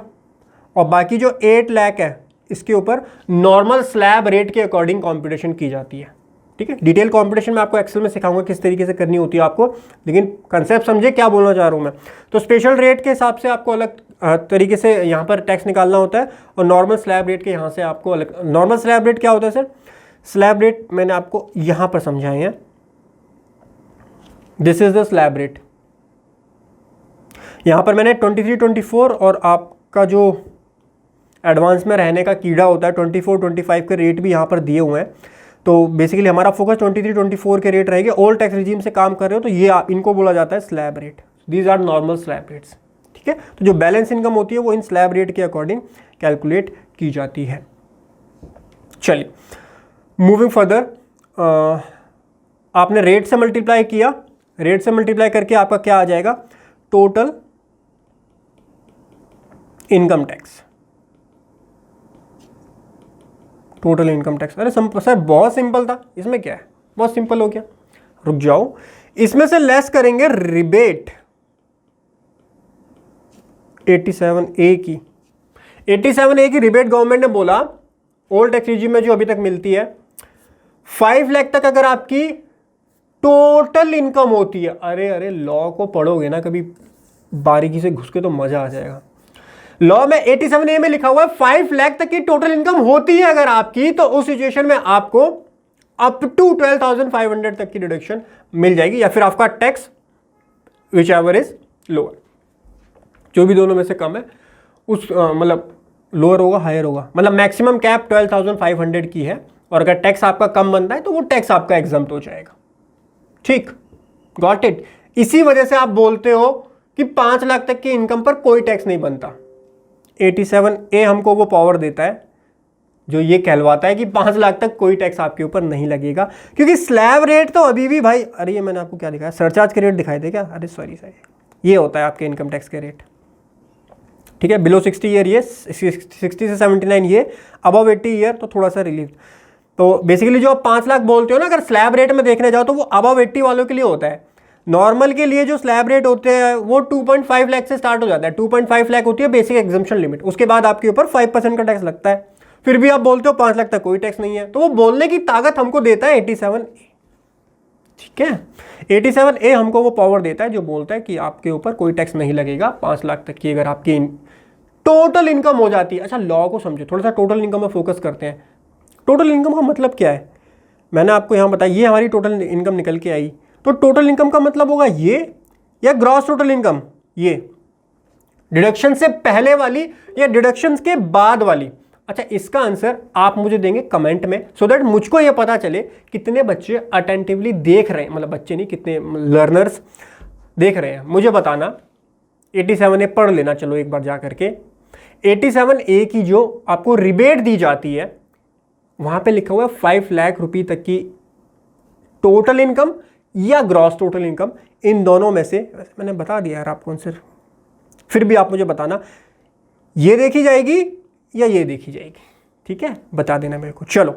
और बाकी जो 8 लाख है इसके ऊपर नॉर्मल स्लैब रेट के अकॉर्डिंग कॉम्पिटिशन की जाती है। ठीक है, डिटेल कॉम्पिटिशन में आपको एक्सेल में सिखाऊंगा किस तरीके से करनी होती है आपको, लेकिन कंसेप्ट समझे क्या बोलना चाह रहा हूं मैं। तो स्पेशल रेट के हिसाब से आपको अलग तरीके से यहाँ पर टैक्स निकालना होता है, और नॉर्मल स्लैब रेट के यहाँ से आपको अलग। नॉर्मल स्लैब रेट क्या होता है सर? स्लैब रेट मैंने आपको यहाँ पर समझाए हैं। This is the slab rate. यहाँ पर मैंने 23, 24 और आपका जो एडवांस में रहने का कीड़ा होता है 24, 25 के रेट भी यहाँ पर दिए हुए हैं। तो बेसिकली हमारा फोकस 23, 24 के रेट रहेंगे। ओल्ड टैक्स रिजीम से काम कर रहे हो तो ये इनको बोला जाता है slab rate. These are normal slab rates. ठीक है, तो जो बैलेंस इनकम होती है वो इन स्लैब रेट के अकॉर्डिंग कैलकुलेट की जाती है। चलिए मूविंग फर्दर, आपने रेट से मल्टीप्लाई किया, रेट से मल्टीप्लाई करके आपका क्या आ जाएगा? Total income tax. Total income tax. अरे सर बहुत सिंपल था, इसमें क्या है? बहुत सिंपल हो गया। रुक जाओ, इसमें से लेस करेंगे रिबेट 87A की। 87A की रिबेट गवर्नमेंट ने बोला ओल्ड टैक्स रिजीम में जो अभी तक मिलती है, 5 लाख तक अगर आपकी टोटल इनकम होती है। अरे लॉ को पढ़ोगे ना कभी बारीकी से घुस के तो मजा आ जाएगा। लॉ में 87A में लिखा हुआ है 5 लाख तक की टोटल इनकम होती है अगर आपकी, तो उस सिचुएशन में आपको अप टू 12,500 तक की डिडक्शन मिल जाएगी, या फिर आपका tax which ever is lower, जो भी दोनों में से कम है उस मतलब लोअर होगा हायर होगा। मतलब मैक्सिमम कैप 12,500 की है, और अगर टैक्स आपका कम बनता है तो वो टैक्स आपका एग्जम्प्ट हो जाएगा। ठीक, गॉट इट। इसी वजह से आप बोलते हो कि 5 लाख तक की इनकम पर कोई टैक्स नहीं बनता। 87A हमको वो पावर देता है जो ये कहलवाता है कि 5 लाख तक कोई टैक्स आपके ऊपर नहीं लगेगा, क्योंकि स्लैब रेट तो अभी भी भाई, अरे ये मैंने आपको क्या दिखाया, सरचार्ज के रेट दिखाई दे क्या? अरे सॉरी, ये होता है आपके इनकम टैक्स के रेट। ठीक है, बिलो 60 ईयर ये, 60 से 79 ये, अबव 80 ईयर तो थोड़ा सा रिलीफ। तो बेसिकली जो आप 5 लाख बोलते हो ना, अगर स्लैब रेट में देखने जाओ तो वो अबव 80 वालों के लिए होता है। नॉर्मल के लिए जो स्लैब रेट होते हैं वो 2.5 लाख से स्टार्ट हो जाता है। 2.5 लाख होती है बेसिक एग्जम्पशन लिमिट, उसके बाद आपके ऊपर 5% का टैक्स लगता है। फिर भी आप बोलते हो 5 लाख तक कोई टैक्स नहीं है, तो वो बोलने की ताकत हमको देता है 87A। ठीक है, 87A हमको वो पावर देता है जो बोलता है कि आपके ऊपर कोई टैक्स नहीं लगेगा 5 लाख तक की अगर आपकी टोटल इनकम हो जाती है। अच्छा, लॉ को समझो थोड़ा सा, टोटल इनकम में फोकस करते हैं। टोटल इनकम का मतलब क्या है मैंने आपको यहाँ बताया, ये हमारी टोटल इनकम निकल के आई, तो टोटल इनकम का मतलब होगा ये, या ग्रॉस टोटल इनकम, ये डिडक्शन से पहले वाली या डिडक्शन के बाद वाली। अच्छा, इसका आंसर आप मुझे देंगे कमेंट में, सो दैट मुझको ये पता चले कितने बच्चे अटेंटिवली देख रहे हैं, मतलब बच्चे नहीं, कितने लर्नर्स देख रहे हैं। मुझे बताना। 87A पढ़ लेना चलो एक बार जा करके। 87A की जो आपको रिबेट दी जाती है वहां पे लिखा हुआ है 5 लाख रुपए तक की टोटल इनकम या ग्रॉस टोटल इनकम, इन दोनों में से। मैंने बता दिया यार आपको आंसर, फिर भी आप मुझे बताना ये देखी जाएगी या ये देखी जाएगी। ठीक है, बता देना मेरे को। चलो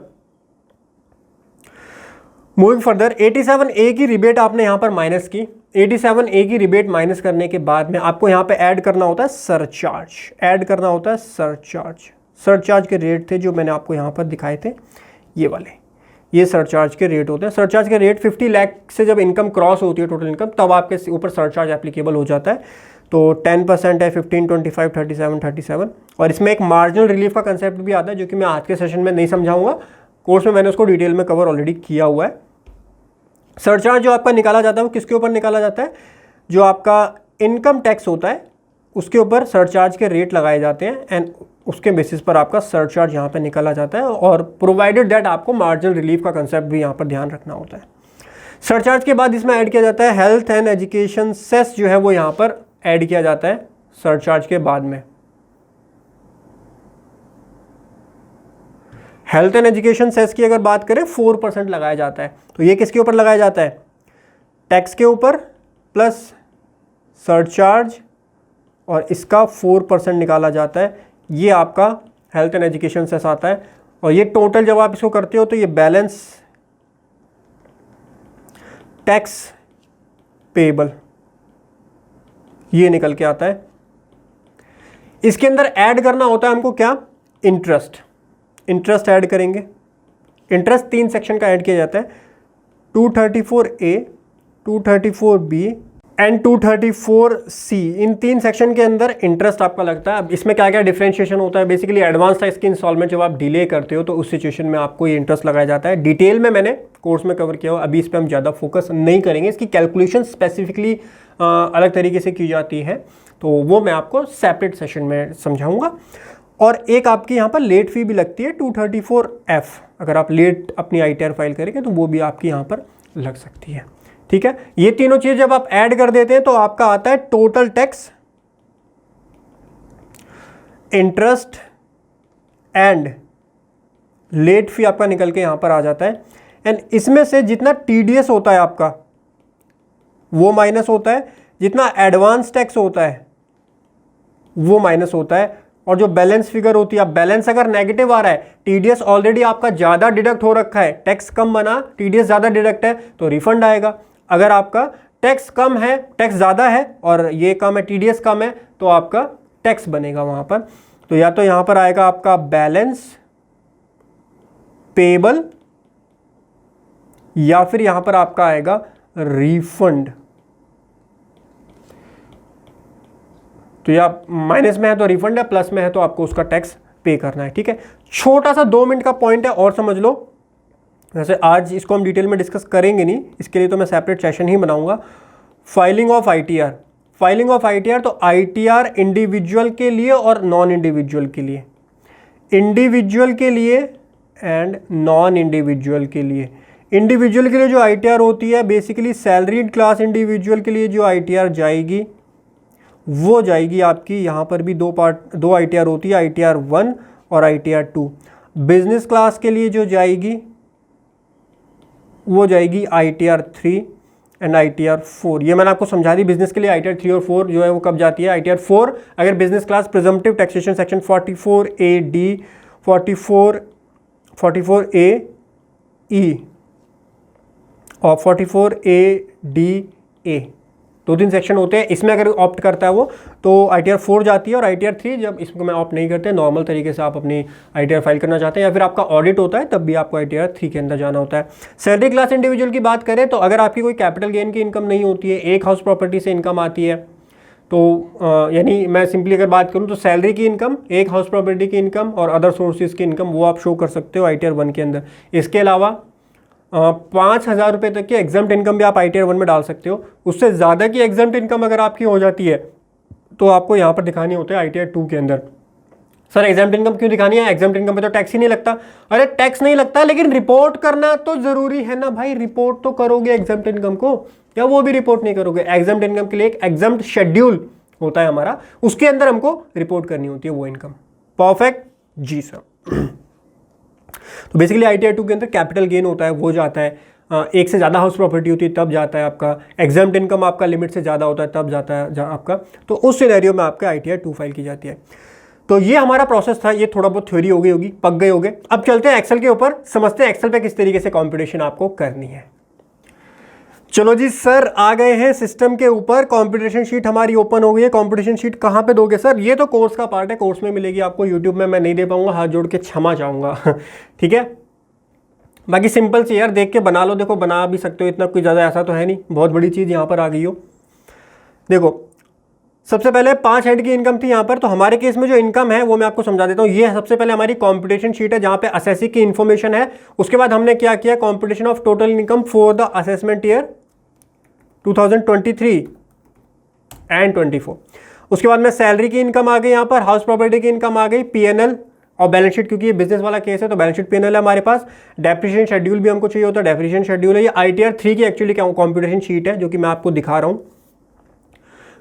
मूविंग फर्दर, 87A की रिबेट आपने यहाँ पर माइनस की। 87A की रिबेट माइनस करने के बाद में आपको यहाँ पे ऐड करना होता है सरचार्ज, ऐड करना होता है सरचार्ज। सरचार्ज के रेट थे जो मैंने आपको यहाँ पर दिखाए थे, ये वाले, ये सरचार्ज के रेट होते हैं। सरचार्ज के रेट 50 लाख से जब इनकम क्रॉस होती है टोटल इनकम, तब आपके ऊपर सरचार्ज एप्लीकेबल हो जाता है। तो 10% है, 15, 25, 37। और इसमें एक मार्जिनल रिलीफ का कंसेप्ट भी आता है जो कि मैं आज के सेशन में नहीं समझाऊंगा, कोर्स में मैंने उसको डिटेल में कवर ऑलरेडी किया हुआ है। सरचार्ज जो आपका निकाला जाता है वो किसके ऊपर निकाला जाता है? जो आपका इनकम टैक्स होता है उसके ऊपर सरचार्ज के रेट लगाए जाते हैं एंड उसके बेसिस पर आपका सरचार्ज यहाँ पे निकाला जाता है। और प्रोवाइडेड दैट आपको मार्जिनल रिलीफ का कंसेप्ट भी यहाँ पर ध्यान रखना होता है। सरचार्ज के बाद इसमें ऐड किया जाता है हेल्थ एंड एजुकेशन सेस, जो है वो यहाँ पर ऐड किया जाता है सरचार्ज के बाद में। हेल्थ एंड एजुकेशन सेस की अगर बात करें 4% लगाया जाता है। तो ये किसके ऊपर लगाया जाता है? टैक्स के ऊपर प्लस सरचार्ज, और इसका 4% निकाला जाता है। ये आपका हेल्थ एंड एजुकेशन सेस आता है। और ये टोटल जब आप इसको करते हो तो ये बैलेंस टैक्स पेएबल ये निकल के आता है। इसके अंदर ऐड करना होता है हमको क्या? इंटरेस्ट। इंटरेस्ट ऐड करेंगे। इंटरेस्ट 3 सेक्शन का ऐड किया जाता है, 234A, 234B and 234C। In 3 section के अंदर इंटरेस्ट आपका लगता है। अब इसमें क्या क्या डिफरेंशिएशन होता है? बेसिकली एडवांस टैक्स की इंस्टॉलमेंट जब आप डिले करते हो तो उस सिचुएशन में आपको ये इंटरेस्ट लगाया जाता है। डिटेल में मैंने कोर्स में कवर किया हुआ, अभी इस पर हम ज़्यादा फोकस नहीं करेंगे। इसकी कैलकुलेशन स्पेसिफिकली अलग तरीके से की जाती है, तो वो मैं आपको सेपरेट सेशन में समझाऊंगा। और एक आपकी यहाँ पर लेट फी भी लगती है 234F, अगर आप लेट अपनी ITR फाइल करेंगे तो वो भी आपकी यहाँ पर लग सकती है। ठीक है, ये तीनों चीज़ जब आप ऐड कर देते हैं तो आपका आता है total tax, interest and late fee आपका निकल के यहाँ पर आ जाता है। एंड इसमें से जितना TDS होता है आपका वो माइनस होता है, जितना एडवांस टैक्स होता है वो माइनस होता है, और जो बैलेंस फिगर होती है, अब बैलेंस अगर नेगेटिव आ रहा है, TDS ऑलरेडी आपका ज़्यादा डिडक्ट हो रखा है, टैक्स कम बना, TDS ज़्यादा डिडक्ट है तो रिफंड आएगा। अगर आपका टैक्स कम है, टैक्स ज़्यादा है और ये कम है, TDS कम है, तो आपका टैक्स बनेगा वहाँ पर। तो या तो यहाँ पर आएगा आपका बैलेंस पेएबल, या फिर यहाँ पर आपका आएगा रिफंड। तो या माइनस में है तो रिफंड है, प्लस में है तो आपको उसका टैक्स पे करना है। ठीक है, छोटा सा 2 मिनट का पॉइंट है और समझ लो। वैसे आज इसको हम डिटेल में डिस्कस करेंगे नहीं, इसके लिए तो मैं सेपरेट सेशन ही बनाऊंगा। Filing of ITR, filing of ITR, तो ITR इंडिविजुअल के लिए और नॉन इंडिविजुअल के लिए, इंडिविजुअल के लिए एंड नॉन इंडिविजुअल के लिए। इंडिविजुअल के लिए जो ITR होती है, बेसिकली सैलरीड क्लास इंडिविजुअल के लिए जो ITR जाएगी वो जाएगी आपकी, यहाँ पर भी 2 ITR होती है, ITR 1 और ITR 2। बिजनेस क्लास के लिए जो जाएगी वो जाएगी ITR 3 एंड ITR 4। ये मैंने आपको समझा दी। बिजनेस के लिए ITR 3 और 4 जो है वो कब जाती है? ITR 4 अगर business class presumptive taxation section 44AD, 44AE और 44ADA, 2-3 सेक्शन होते हैं। इसमें अगर ऑप्ट करता है वो तो ITR 4 जाती है, और ITR 3 जब इसको मैं ऑप्ट नहीं करते, नॉर्मल तरीके से आप अपनी ITR फाइल करना चाहते हैं या फिर आपका ऑडिट होता है तब भी आपको ITR 3 के अंदर जाना होता है। सैलरी क्लास इंडिविजुअल की बात करें तो अगर आपकी कोई कैपिटल गेन की इनकम नहीं होती है, एक हाउस प्रॉपर्टी से इनकम आती है, तो यानी मैं सिंपली अगर बात करूँ तो सैलरी की इनकम, एक हाउस प्रॉपर्टी की इनकम और अदर सोर्सेज की इनकम, वो आप शो कर सकते हो ITR 1 के अंदर। इसके अलावा 5,000 रुपये तक की एग्जाम्प्ट इनकम भी आप ITR 1 में डाल सकते हो। उससे ज़्यादा की एग्जाम्प्ट इनकम अगर आपकी हो जाती है तो आपको यहाँ पर दिखानी होती है ITR 2 के अंदर। सर एग्जाम्प्ट इनकम क्यों दिखानी है? एग्जाम्प्ट इनकम पे तो टैक्स ही नहीं लगता। अरे टैक्स नहीं लगता लेकिन रिपोर्ट करना तो ज़रूरी है ना भाई। रिपोर्ट तो करोगे एग्जाम्प्ट इनकम को, या वो भी रिपोर्ट नहीं करोगे? एग्जाम्प्ट इनकम के लिए एक एग्जाम्प्ट शेड्यूल होता है हमारा, उसके अंदर हमको रिपोर्ट करनी होती है वो इनकम। परफेक्ट जी सर। तो बेसिकली ITR 2 के अंदर कैपिटल गेन होता है, वो जाता है। एक से ज़्यादा हाउस प्रॉपर्टी होती है तब जाता है आपका। एग्जाम्प्ट इनकम आपका लिमिट से ज़्यादा होता है तब जाता है आपका। तो उस सिनेरियो में आपका ITR 2 फाइल की जाती है। तो ये हमारा प्रोसेस था, ये थोड़ा बहुत थ्योरी हो गई होगी, पक गए होगे। अब चलते हैं एक्सेल के ऊपर, समझते हैं एक्सेल पे किस तरीके से कंप्यूटेशन आपको करनी है। चलो जी सर, आ गए हैं सिस्टम के ऊपर, कंप्यूटेशन शीट हमारी ओपन हो गई है। कंप्यूटेशन शीट कहाँ पे दोगे सर? ये तो कोर्स का पार्ट है, कोर्स में मिलेगी आपको, यूट्यूब में मैं नहीं दे पाऊंगा, हाथ जोड़ के क्षमा चाहूंगा ठीक है। बाकी सिंपल सी यार, देख के बना लो, देखो बना भी सकते हो, इतना कोई ज़्यादा ऐसा तो है नहीं, बहुत बड़ी चीज़ यहाँ पर आ गई हो। देखो सबसे पहले 5 हेड की इनकम थी यहाँ पर, तो हमारे केस में जो इनकम है वो मैं आपको समझा देता हूँ। ये सबसे पहले हमारी कंप्यूटेशन शीट है जहाँ पे असेसी की इन्फॉर्मेशन है। उसके बाद हमने क्या किया, computation of total income for the assessment year 2023 and 24। उसके बाद में सैलरी की इनकम आ गई यहाँ पर, हाउस प्रॉपर्टी की इनकम आ गई, पीएनएल और बैलेंस शीट, क्योंकि ये बिजनेस वाला केस है तो बैलेंस शीट पीएनएल है हमारे पास। डेप्रिसिएशन शेड्यूल भी हमको चाहिए होता है, डेप्रिसिएशन शेड्यूल है। ये आईटीआर 3 की एक्चुअली कंप्यूटेशन शीट है जो कि मैं आपको दिखा रहा हूँ।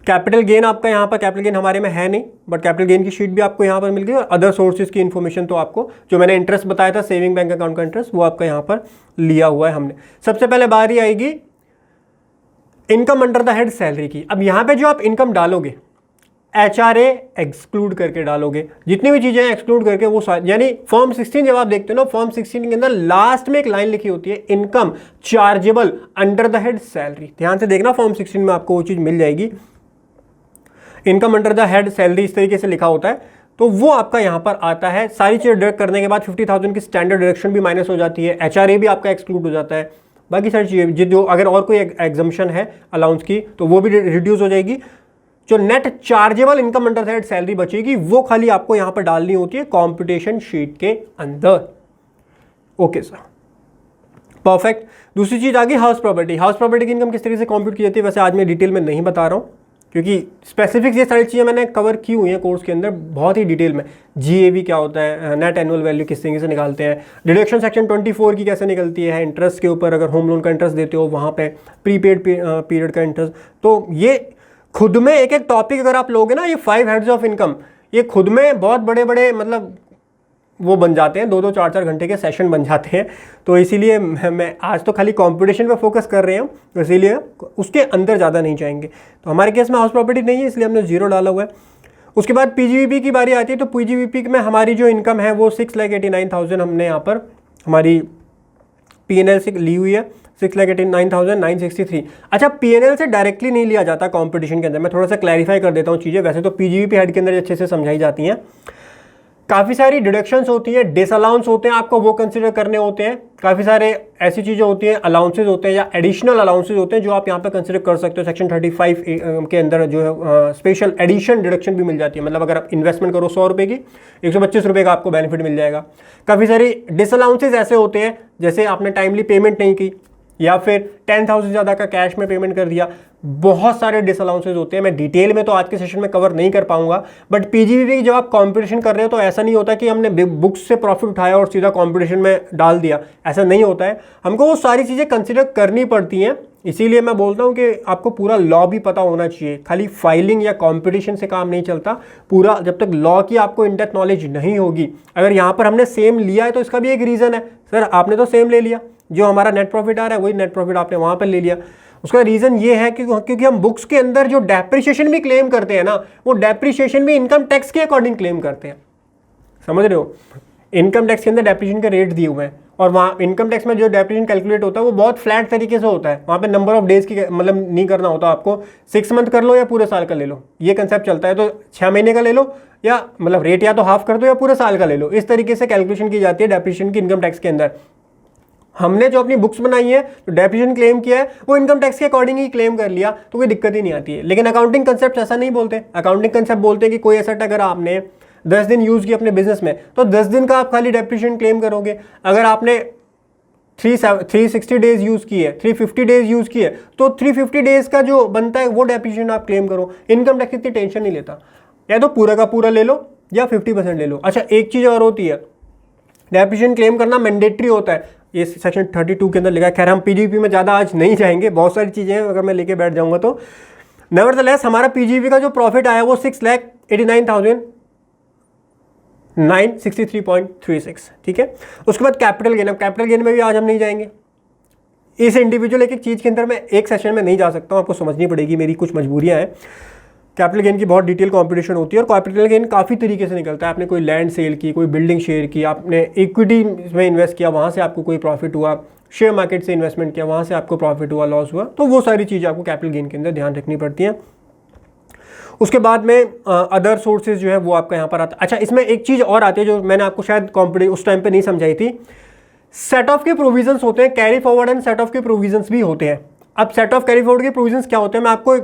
कैपिटल गेन आपका यहाँ पर, कैपिटल गेन हमारे में है नहीं, बट कैपिटल गेन की शीट भी आपको यहाँ पर मिल गई। और अदर सोर्सेज की इन्फॉर्मेशन तो आपको, जो मैंने इंटरेस्ट बताया था सेविंग बैंक अकाउंट का इंटरेस्ट, वो आपका यहाँ पर लिया हुआ है हमने। सबसे पहले बारी आएगी income under the head salary की। अब यहाँ पे जो आप इनकम डालोगे, HRA एक्सक्लूड करके डालोगे, जितनी भी चीजें एक्सक्लूड करके वो यानी फॉर्म 16 जब आप देखते हो ना, फॉर्म 16 के अंदर लास्ट में एक लाइन लिखी होती है, income chargeable under the head salary. ध्यान से देखना, फॉर्म 16 में आपको वो चीज मिल जाएगी, income under the head salary इस तरीके से लिखा होता है। तो वो आपका यहाँ पर आता है। सारी चीज़ डिडक्ट करने के बाद 50,000 की स्टैंडर्ड डिडक्शन भी माइनस हो जाती है, HRA भी आपका एक्सक्लूड हो जाता है, बाकी सारी चीज़ें जो अगर और कोई एग्जम्पशन है अलाउंस की तो वो भी रिड्यूस हो जाएगी। जो net chargeable income under the head salary बचेगी वो खाली आपको यहाँ पर डालनी होती है कंप्यूटेशन शीट के अंदर। Okay sir, perfect. दूसरी चीज़ आ गई हाउस प्रॉपर्टी। हाउस प्रॉपर्टी की इनकम किस तरीके से कंप्यूट की जाती है, वैसे आज मैं डिटेल में नहीं बता रहा हूँ क्योंकि स्पेसिफिक्स ये सारी चीज़ें मैंने कवर की हुई हैं कोर्स के अंदर बहुत ही डिटेल में। GAV क्या होता है, नेट एनुअल वैल्यू किस तरीके से निकालते हैं, डिडक्शन सेक्शन 24 की कैसे निकलती है, इंटरेस्ट के ऊपर अगर होम लोन का इंटरेस्ट देते हो वहाँ पे प्रीपेड पीरियड का इंटरेस्ट। तो ये खुद में एक एक टॉपिक अगर आप लोगे ना, ये 5 हेड्स ऑफ इनकम, ये खुद में बहुत बड़े बड़े मतलब वो बन जाते हैं, 2-2 4-4 घंटे के सेशन बन जाते हैं। तो इसीलिए मैं आज तो खाली कंप्यूटेशन पे फोकस कर रहे हैं, तो इसीलिए उसके अंदर ज़्यादा नहीं जाएंगे। तो हमारे केस में हाउस प्रॉपर्टी नहीं है इसलिए हमने 0 डाला हुआ है। उसके बाद PGVP की बारी आती है, तो PGVP में हमारी जो इनकम है वो 6,89,000 हमने यहाँ पर हमारी PNL से ली हुई है, 6,89,963। अच्छा, PNL से डायरेक्टली नहीं लिया जाता कंपटीशन के अंदर, मैं थोड़ा सा क्लैरिफाई कर देता हूँ चीज़ें। वैसे तो PGVP हेड के अंदर अच्छे से समझाई जाती हैं, काफ़ी सारी डिडक्शंस होती हैं, डिसअलाउंस होते हैं, आपको वो कंसिडर करने होते हैं। काफ़ी सारे ऐसी चीज़ें होती हैं, अलाउंसेज होते हैं या एडिशनल अलाउंसेज होते हैं जो आप यहाँ पे कंसिडर कर सकते हो। सेक्शन 35 के अंदर जो है स्पेशल एडिशन डिडक्शन भी मिल जाती है, मतलब अगर आप इन्वेस्टमेंट करो 100 रुपये की, 125 रुपये का आपको बेनिफिट मिल जाएगा। काफ़ी सारी डिसअलाउंसेज ऐसे होते हैं जैसे आपने टाइमली पेमेंट नहीं की या फिर 10,000 से ज़्यादा का कैश में पेमेंट कर दिया, बहुत सारे डिसअलाउंसेज होते हैं। मैं डिटेल में तो आज के सेशन में कवर नहीं कर पाऊंगा, बट PGVP की जब आप कंपटीशन कर रहे हो तो ऐसा नहीं होता कि हमने बुक्स से प्रॉफिट उठाया और सीधा कंपटीशन में डाल दिया, ऐसा नहीं होता है। हमको वो सारी चीज़ें कंसिडर करनी पड़ती हैं। इसीलिए मैं बोलता हूँ कि आपको पूरा लॉ भी पता होना चाहिए, खाली फाइलिंग या कंपटीशन से काम नहीं चलता। पूरा जब तक लॉ की आपको इन डेप्थ नॉलेज नहीं होगी, अगर यहाँ पर हमने सेम लिया है तो इसका भी एक रीज़न है, सर आपने तो सेम ले लिया, जो हमारा नेट प्रॉफिट आ रहा है वही नेट प्रॉफिट आपने वहाँ पर ले लिया। उसका रीज़न ये है कि क्योंकि हम बुक्स के अंदर जो डेप्रिसिएशन भी क्लेम करते हैं ना, वो डेप्रिसिएशन भी इनकम टैक्स के अकॉर्डिंग क्लेम करते हैं, समझ रहे हो। इनकम टैक्स के अंदर डेप्रिसिएशन के रेट दिए हुए हैं और वहाँ इनकम टैक्स में जो डेप्रिसिएशन कैलकुलेट होता है वो बहुत फ्लैट तरीके से होता है। वहाँ पे नंबर ऑफ डेज की मतलब नहीं करना होता आपको, 6 मंथ कर लो या पूरे साल का ले लो, ये कंसेप्ट चलता है। तो 6 महीने का ले लो या मतलब रेट या तो हाफ कर दो या पूरे साल का ले लो, इस तरीके से कैलकुलेशन की जाती है डेप्रिसिएशन की इनकम टैक्स के अंदर। हमने जो अपनी बुक्स बनाई है, जो डेप्रिसिएशन क्लेम किया है, वो इनकम टैक्स के अकॉर्डिंग ही क्लेम कर लिया, तो कोई दिक्कत ही नहीं आती है। लेकिन अकाउंटिंग कंसेप्ट ऐसा नहीं बोलते। अकाउंटिंग कंसेप्ट बोलते हैं कि कोई एसेट अगर आपने 10 दिन यूज़ किया अपने बिजनेस में, तो 10 दिन का आप खाली डेप्रिसिएशन क्लेम करोगे। अगर आपने 360 डेज यूज़ की है, 350 डेज यूज़ की है, तो 350 डेज का जो बनता है वो डेप्रिसिएशन आप क्लेम करो। इनकम टैक्स इतनी टेंशन नहीं लेता, या तो पूरा का पूरा ले लो या 50% ले लो। अच्छा, एक चीज़ और होती है, डेप्रिसिएशन क्लेम करना मैंडेटरी होता है, ये सेक्शन 32 के अंदर लिखा है। खैर हम PGVP में ज़्यादा आज नहीं जाएंगे, बहुत सारी चीज़ें हैं, अगर मैं लेके बैठ जाऊंगा तो। नेवरदलेस हमारा PGVP का जो प्रॉफिट आया वो 6,89,963.36, ठीक है। उसके बाद कैपिटल गेन, अब कैपिटल गेन में भी आज हम नहीं जाएंगे। इस इंडिविजुअल एक एक चीज़ के अंदर मैं एक सेशन में नहीं जा सकता हूँ, आपको समझनी पड़ेगी, मेरी कुछ मजबूरियाँ हैं। कैपिटल गेन की बहुत डिटेल कॉम्पिटिशन होती है और कैपिटल गेन काफ़ी तरीके से निकलता है। आपने कोई लैंड सेल की, कोई बिल्डिंग शेयर की, आपने इक्विटी में इन्वेस्ट किया, वहाँ से आपको कोई प्रॉफिट हुआ, शेयर मार्केट से इन्वेस्टमेंट किया, वहाँ से आपको प्रॉफिट हुआ, लॉस हुआ, तो वो सारी चीज़ें आपको कैपिटल गेन के अंदर ध्यान रखनी पड़ती हैं। उसके बाद में अदर सोर्सेज जो है वो आपका यहाँ पर आता है। अच्छा, इसमें एक चीज़ और आती है जो मैंने आपको शायद उस टाइम पे नहीं समझाई थी। सेट ऑफ के प्रोविजंस होते हैं, carry forward and set of के प्रोविजंस भी होते हैं। अब सेट ऑफ कैरी फॉरवर्ड के प्रोविजंस क्या होते हैं, मैं आपको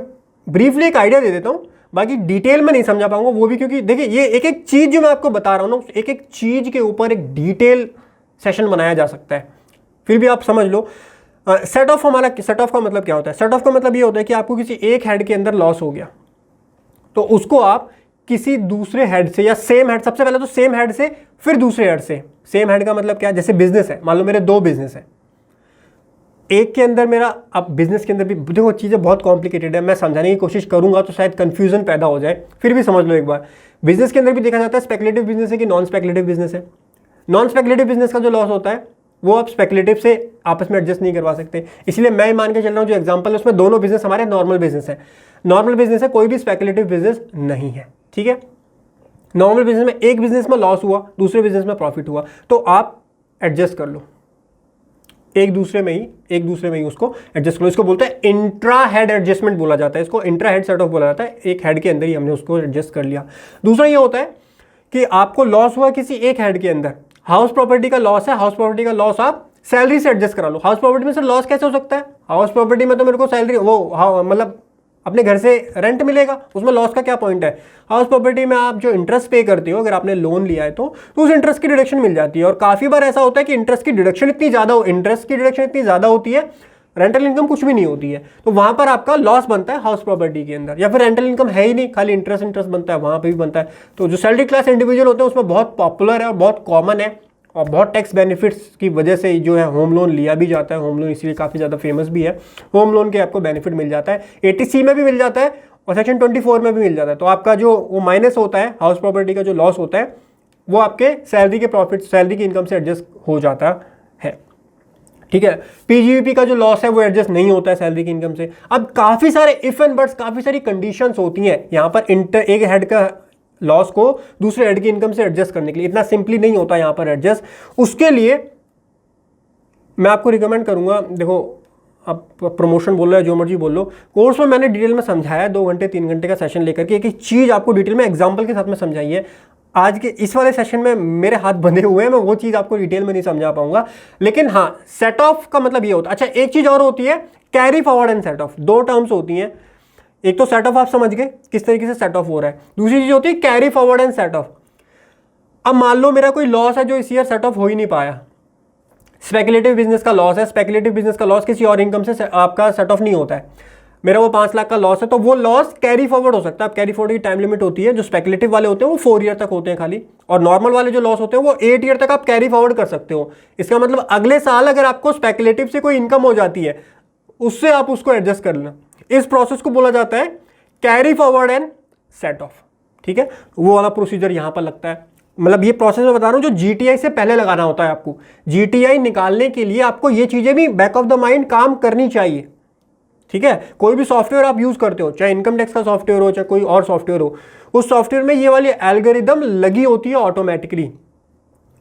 ब्रीफली एक आइडिया दे देता हूँ, बाकी डिटेल में नहीं समझा पाऊंगा, वो भी क्योंकि देखिए ये एक एक चीज़ जो मैं आपको बता रहा हूँ ना, एक एक चीज़ के ऊपर एक डिटेल सेशन बनाया जा सकता है, फिर भी आप समझ लो। सेट ऑफ का मतलब क्या होता है? सेट ऑफ का मतलब ये होता है कि आपको किसी एक हेड के अंदर लॉस हो गया, तो उसको आप किसी दूसरे हेड से या सेम हेड, सबसे पहले तो सेम हेड से, फिर दूसरे हेड से। सेम हेड का मतलब क्या है? जैसे बिजनेस है, मान लो मेरे 2 बिजनेस है, एक के अंदर मेरा, अब बिजनेस के अंदर भी देखो चीज़ें बहुत कॉम्प्लिकेटेड है, मैं समझाने की कोशिश करूंगा तो शायद कंफ्यूजन पैदा हो जाए, फिर भी समझ लो एक बार। बिजनेस के अंदर भी देखा जाता है स्पेकुलेटिव बिजनेस है कि नॉन स्पेकुलेटिव बिजनेस है। नॉन स्पेकुलेटिव बिजनेस का जो लॉस होता है वो आप स्पेकुलेटिव से आपस में एडजस्ट नहीं करवा सकते, इसलिए मैं मान के चल रहा हूँ जो एग्जांपल है उसमें दोनों बिजनेस हमारे नॉर्मल बिजनेस है। नॉर्मल बिजनेस है, कोई भी स्पेकुलेटिव बिजनेस नहीं है, ठीक है। नॉर्मल बिजनेस में एक बिजनेस में लॉस हुआ, दूसरे बिजनेस में प्रॉफिट हुआ, तो आप एडजस्ट कर लो, एक दूसरे में ही उसको एडजस्ट करो। इसको बोलते हैं इंट्रा हेड एडजस्टमेंट बोला जाता है, इसको इंट्रा हेड सेट ऑफ बोला जाता है। एक हेड के अंदर ही हमने उसको एडजस्ट कर लिया। दूसरा ये होता है कि आपको लॉस हुआ किसी एक हेड के अंदर, हाउस प्रॉपर्टी का लॉस है, हाउस प्रॉपर्टी का लॉस आप सैलरी से एडजस्ट करा लो। हाउस प्रॉपर्टी में से लॉस कैसे हो सकता है? हाउस प्रॉपर्टी में तो मेरे को सैलरी मतलब अपने घर से रेंट मिलेगा, उसमें लॉस का क्या पॉइंट है? हाउस प्रॉपर्टी में आप जो इंटरेस्ट पे करते हो, अगर आपने लोन लिया है तो उस इंटरेस्ट की डिडक्शन मिल जाती है। और काफ़ी बार ऐसा होता है कि इंटरेस्ट की डिडक्शन इतनी ज़्यादा होती है, रेंटल इनकम कुछ भी नहीं होती है, तो वहाँ पर आपका लॉस बनता है हाउस प्रॉपर्टी के अंदर। या फिर रेंटल इनकम है ही नहीं, खाली इंटरेस्ट बनता है, वहाँ पर भी बनता है। तो जो सैलरी क्लास इंडिविजुअल होते हैं उसमें बहुत पॉपुलर है और बहुत कॉमन है, और बहुत टैक्स बेनिफिट्स की वजह से जो है होम लोन लिया भी जाता है। होम लोन इसीलिए काफ़ी ज़्यादा फेमस भी है। होम लोन के आपको बेनिफिट मिल जाता है, 80C में भी मिल जाता है और सेक्शन 24 में भी मिल जाता है। तो आपका जो वो माइनस होता है, हाउस प्रॉपर्टी का जो लॉस होता है, वो आपके सैलरी के प्रॉफिट, सैलरी की इनकम से एडजस्ट हो जाता है, ठीक है। पीजीवीपी का जो लॉस है वो एडजस्ट नहीं होता है सैलरी की इनकम से। अब काफ़ी सारे इफ एंड बट्स, काफ़ी सारी कंडीशंस होती हैं यहाँ पर एक हेड का लॉस को दूसरे हेड की इनकम से एडजस्ट करने के लिए। इतना सिंपली नहीं होता यहां पर एडजस्ट। उसके लिए मैं आपको रिकमेंड करूंगा, देखो आप प्रमोशन बोल रहे हो, जो मर्जी बोल लो, कोर्स में मैंने डिटेल में समझाया, 2 घंटे 3 घंटे का सेशन लेकर के एक चीज़ आपको डिटेल में एग्जाम्पल के साथ में समझाई है। आज के इस वाले सेशन में मेरे हाथ बंधे हुए हैं, मैं वो चीज़ आपको डिटेल में नहीं समझा पाऊंगा। लेकिन हाँ, सेट ऑफ का मतलब ये होता है। अच्छा, एक चीज़ और होती है, carry forward and set of, 2 terms होती हैं। एक तो सेट ऑफ आप समझ गए किस तरीके से सेट ऑफ हो रहा है, दूसरी चीज होती है carry forward and set of. अब मान लो मेरा कोई लॉस है जो इस ईयर सेट ऑफ हो ही नहीं पाया, स्पेकुलेटिव बिजनेस का लॉस है, स्पेकुलेटिव बिजनेस का लॉस किसी और इनकम से आपका सेट ऑफ नहीं होता है, मेरा वो 5 लाख का लॉस है, तो वो लॉस कैरी फॉरवर्ड हो सकता है। अब कैरी फॉरवर्ड की टाइम लिमिट होती है, जो स्पेकुलेटिव वाले होते हैं वो 4 ईयर तक होते हैं खाली, और नॉर्मल वाले जो लॉस होते हैं वो 8 ईयर तक आप कैरी फॉरवर्ड कर सकते हो। इसका मतलब अगले साल अगर आपको स्पेकुलेटिव से कोई इनकम हो जाती है, उससे आप उसको एडजस्ट कर लेना। इस प्रोसेस को बोला जाता है carry forward and set of, ठीक है। वो वाला प्रोसीजर यहां पर लगता है, मतलब ये प्रोसेस मैं बता रहा हूं जो जीटीआई से पहले लगाना होता है आपको। जीटीआई निकालने के लिए आपको ये चीजें भी बैक ऑफ द माइंड काम करनी चाहिए, ठीक है। कोई भी सॉफ्टवेयर आप यूज करते हो, चाहे इनकम टैक्स का सॉफ्टवेयर हो, चाहे कोई और सॉफ्टवेयर हो, उस सॉफ्टवेयर में ये वाली एल्गोरिदम लगी होती है ऑटोमेटिकली।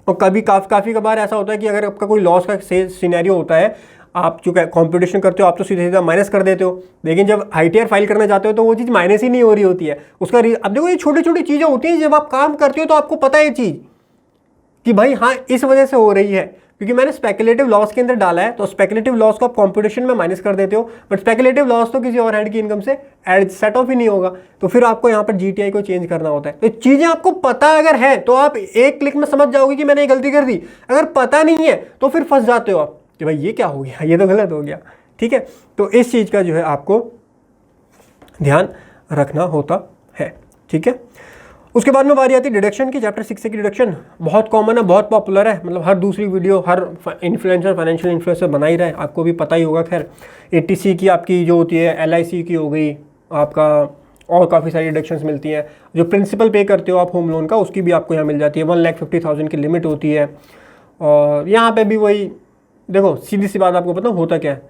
और कभी काफी कबार ऐसा होता है कि अगर आपका कोई लॉस का सिनेरियो होता है, आप जो कंप्यूटेशन करते हो आप तो सीधे सीधा माइनस कर देते हो, लेकिन जब आईटीआर फाइल करना चाहते हो तो वो चीज़ माइनस ही नहीं हो रही होती है उसका। अब देखो ये छोटी छोटी चीज़ें होती हैं, जब आप काम करते हो तो आपको पता है ये चीज़ कि भाई हाँ इस वजह से हो रही है, क्योंकि मैंने स्पेकुलेटिव लॉस के अंदर डाला है, तो स्पेकुलेटिव लॉस को आप कंप्यूटेशन में माइनस कर देते हो, बट स्पेकुलेटिव लॉस तो किसी और हेड की इनकम से सेट ऑफ ही नहीं होगा, तो फिर आपको यहाँ पर जीटीआई को चेंज करना होता है। तो चीज़ें आपको पता अगर है तो आप एक क्लिक में समझ जाओगे कि मैंने ये गलती कर दी। अगर पता नहीं है तो फिर फंस जाते हो आप कि भाई ये क्या हो गया, ये तो गलत हो गया, ठीक है। तो इस चीज़ का जो है आपको ध्यान रखना होता है, ठीक है। उसके बाद में बारी आती है डिडक्शन की। चैप्टर 6 की डिडक्शन बहुत कॉमन है, बहुत पॉपुलर है, मतलब हर दूसरी वीडियो हर इन्फ्लुएंसर, फाइनेंशियल इन्फ्लुएंसर बना ही रहा है, आपको भी पता ही होगा। खैर 80C की आपकी जो होती है, LIC की हो गई आपका, और काफ़ी सारी डिडक्शंस मिलती हैं। जो प्रिंसिपल पे करते हो आप होम लोन का, उसकी भी आपको यहाँ मिल जाती है। 1,50,000 की लिमिट होती है। और यहाँ पर भी वही देखो, सीधी सी बात आपको पता होता क्या है,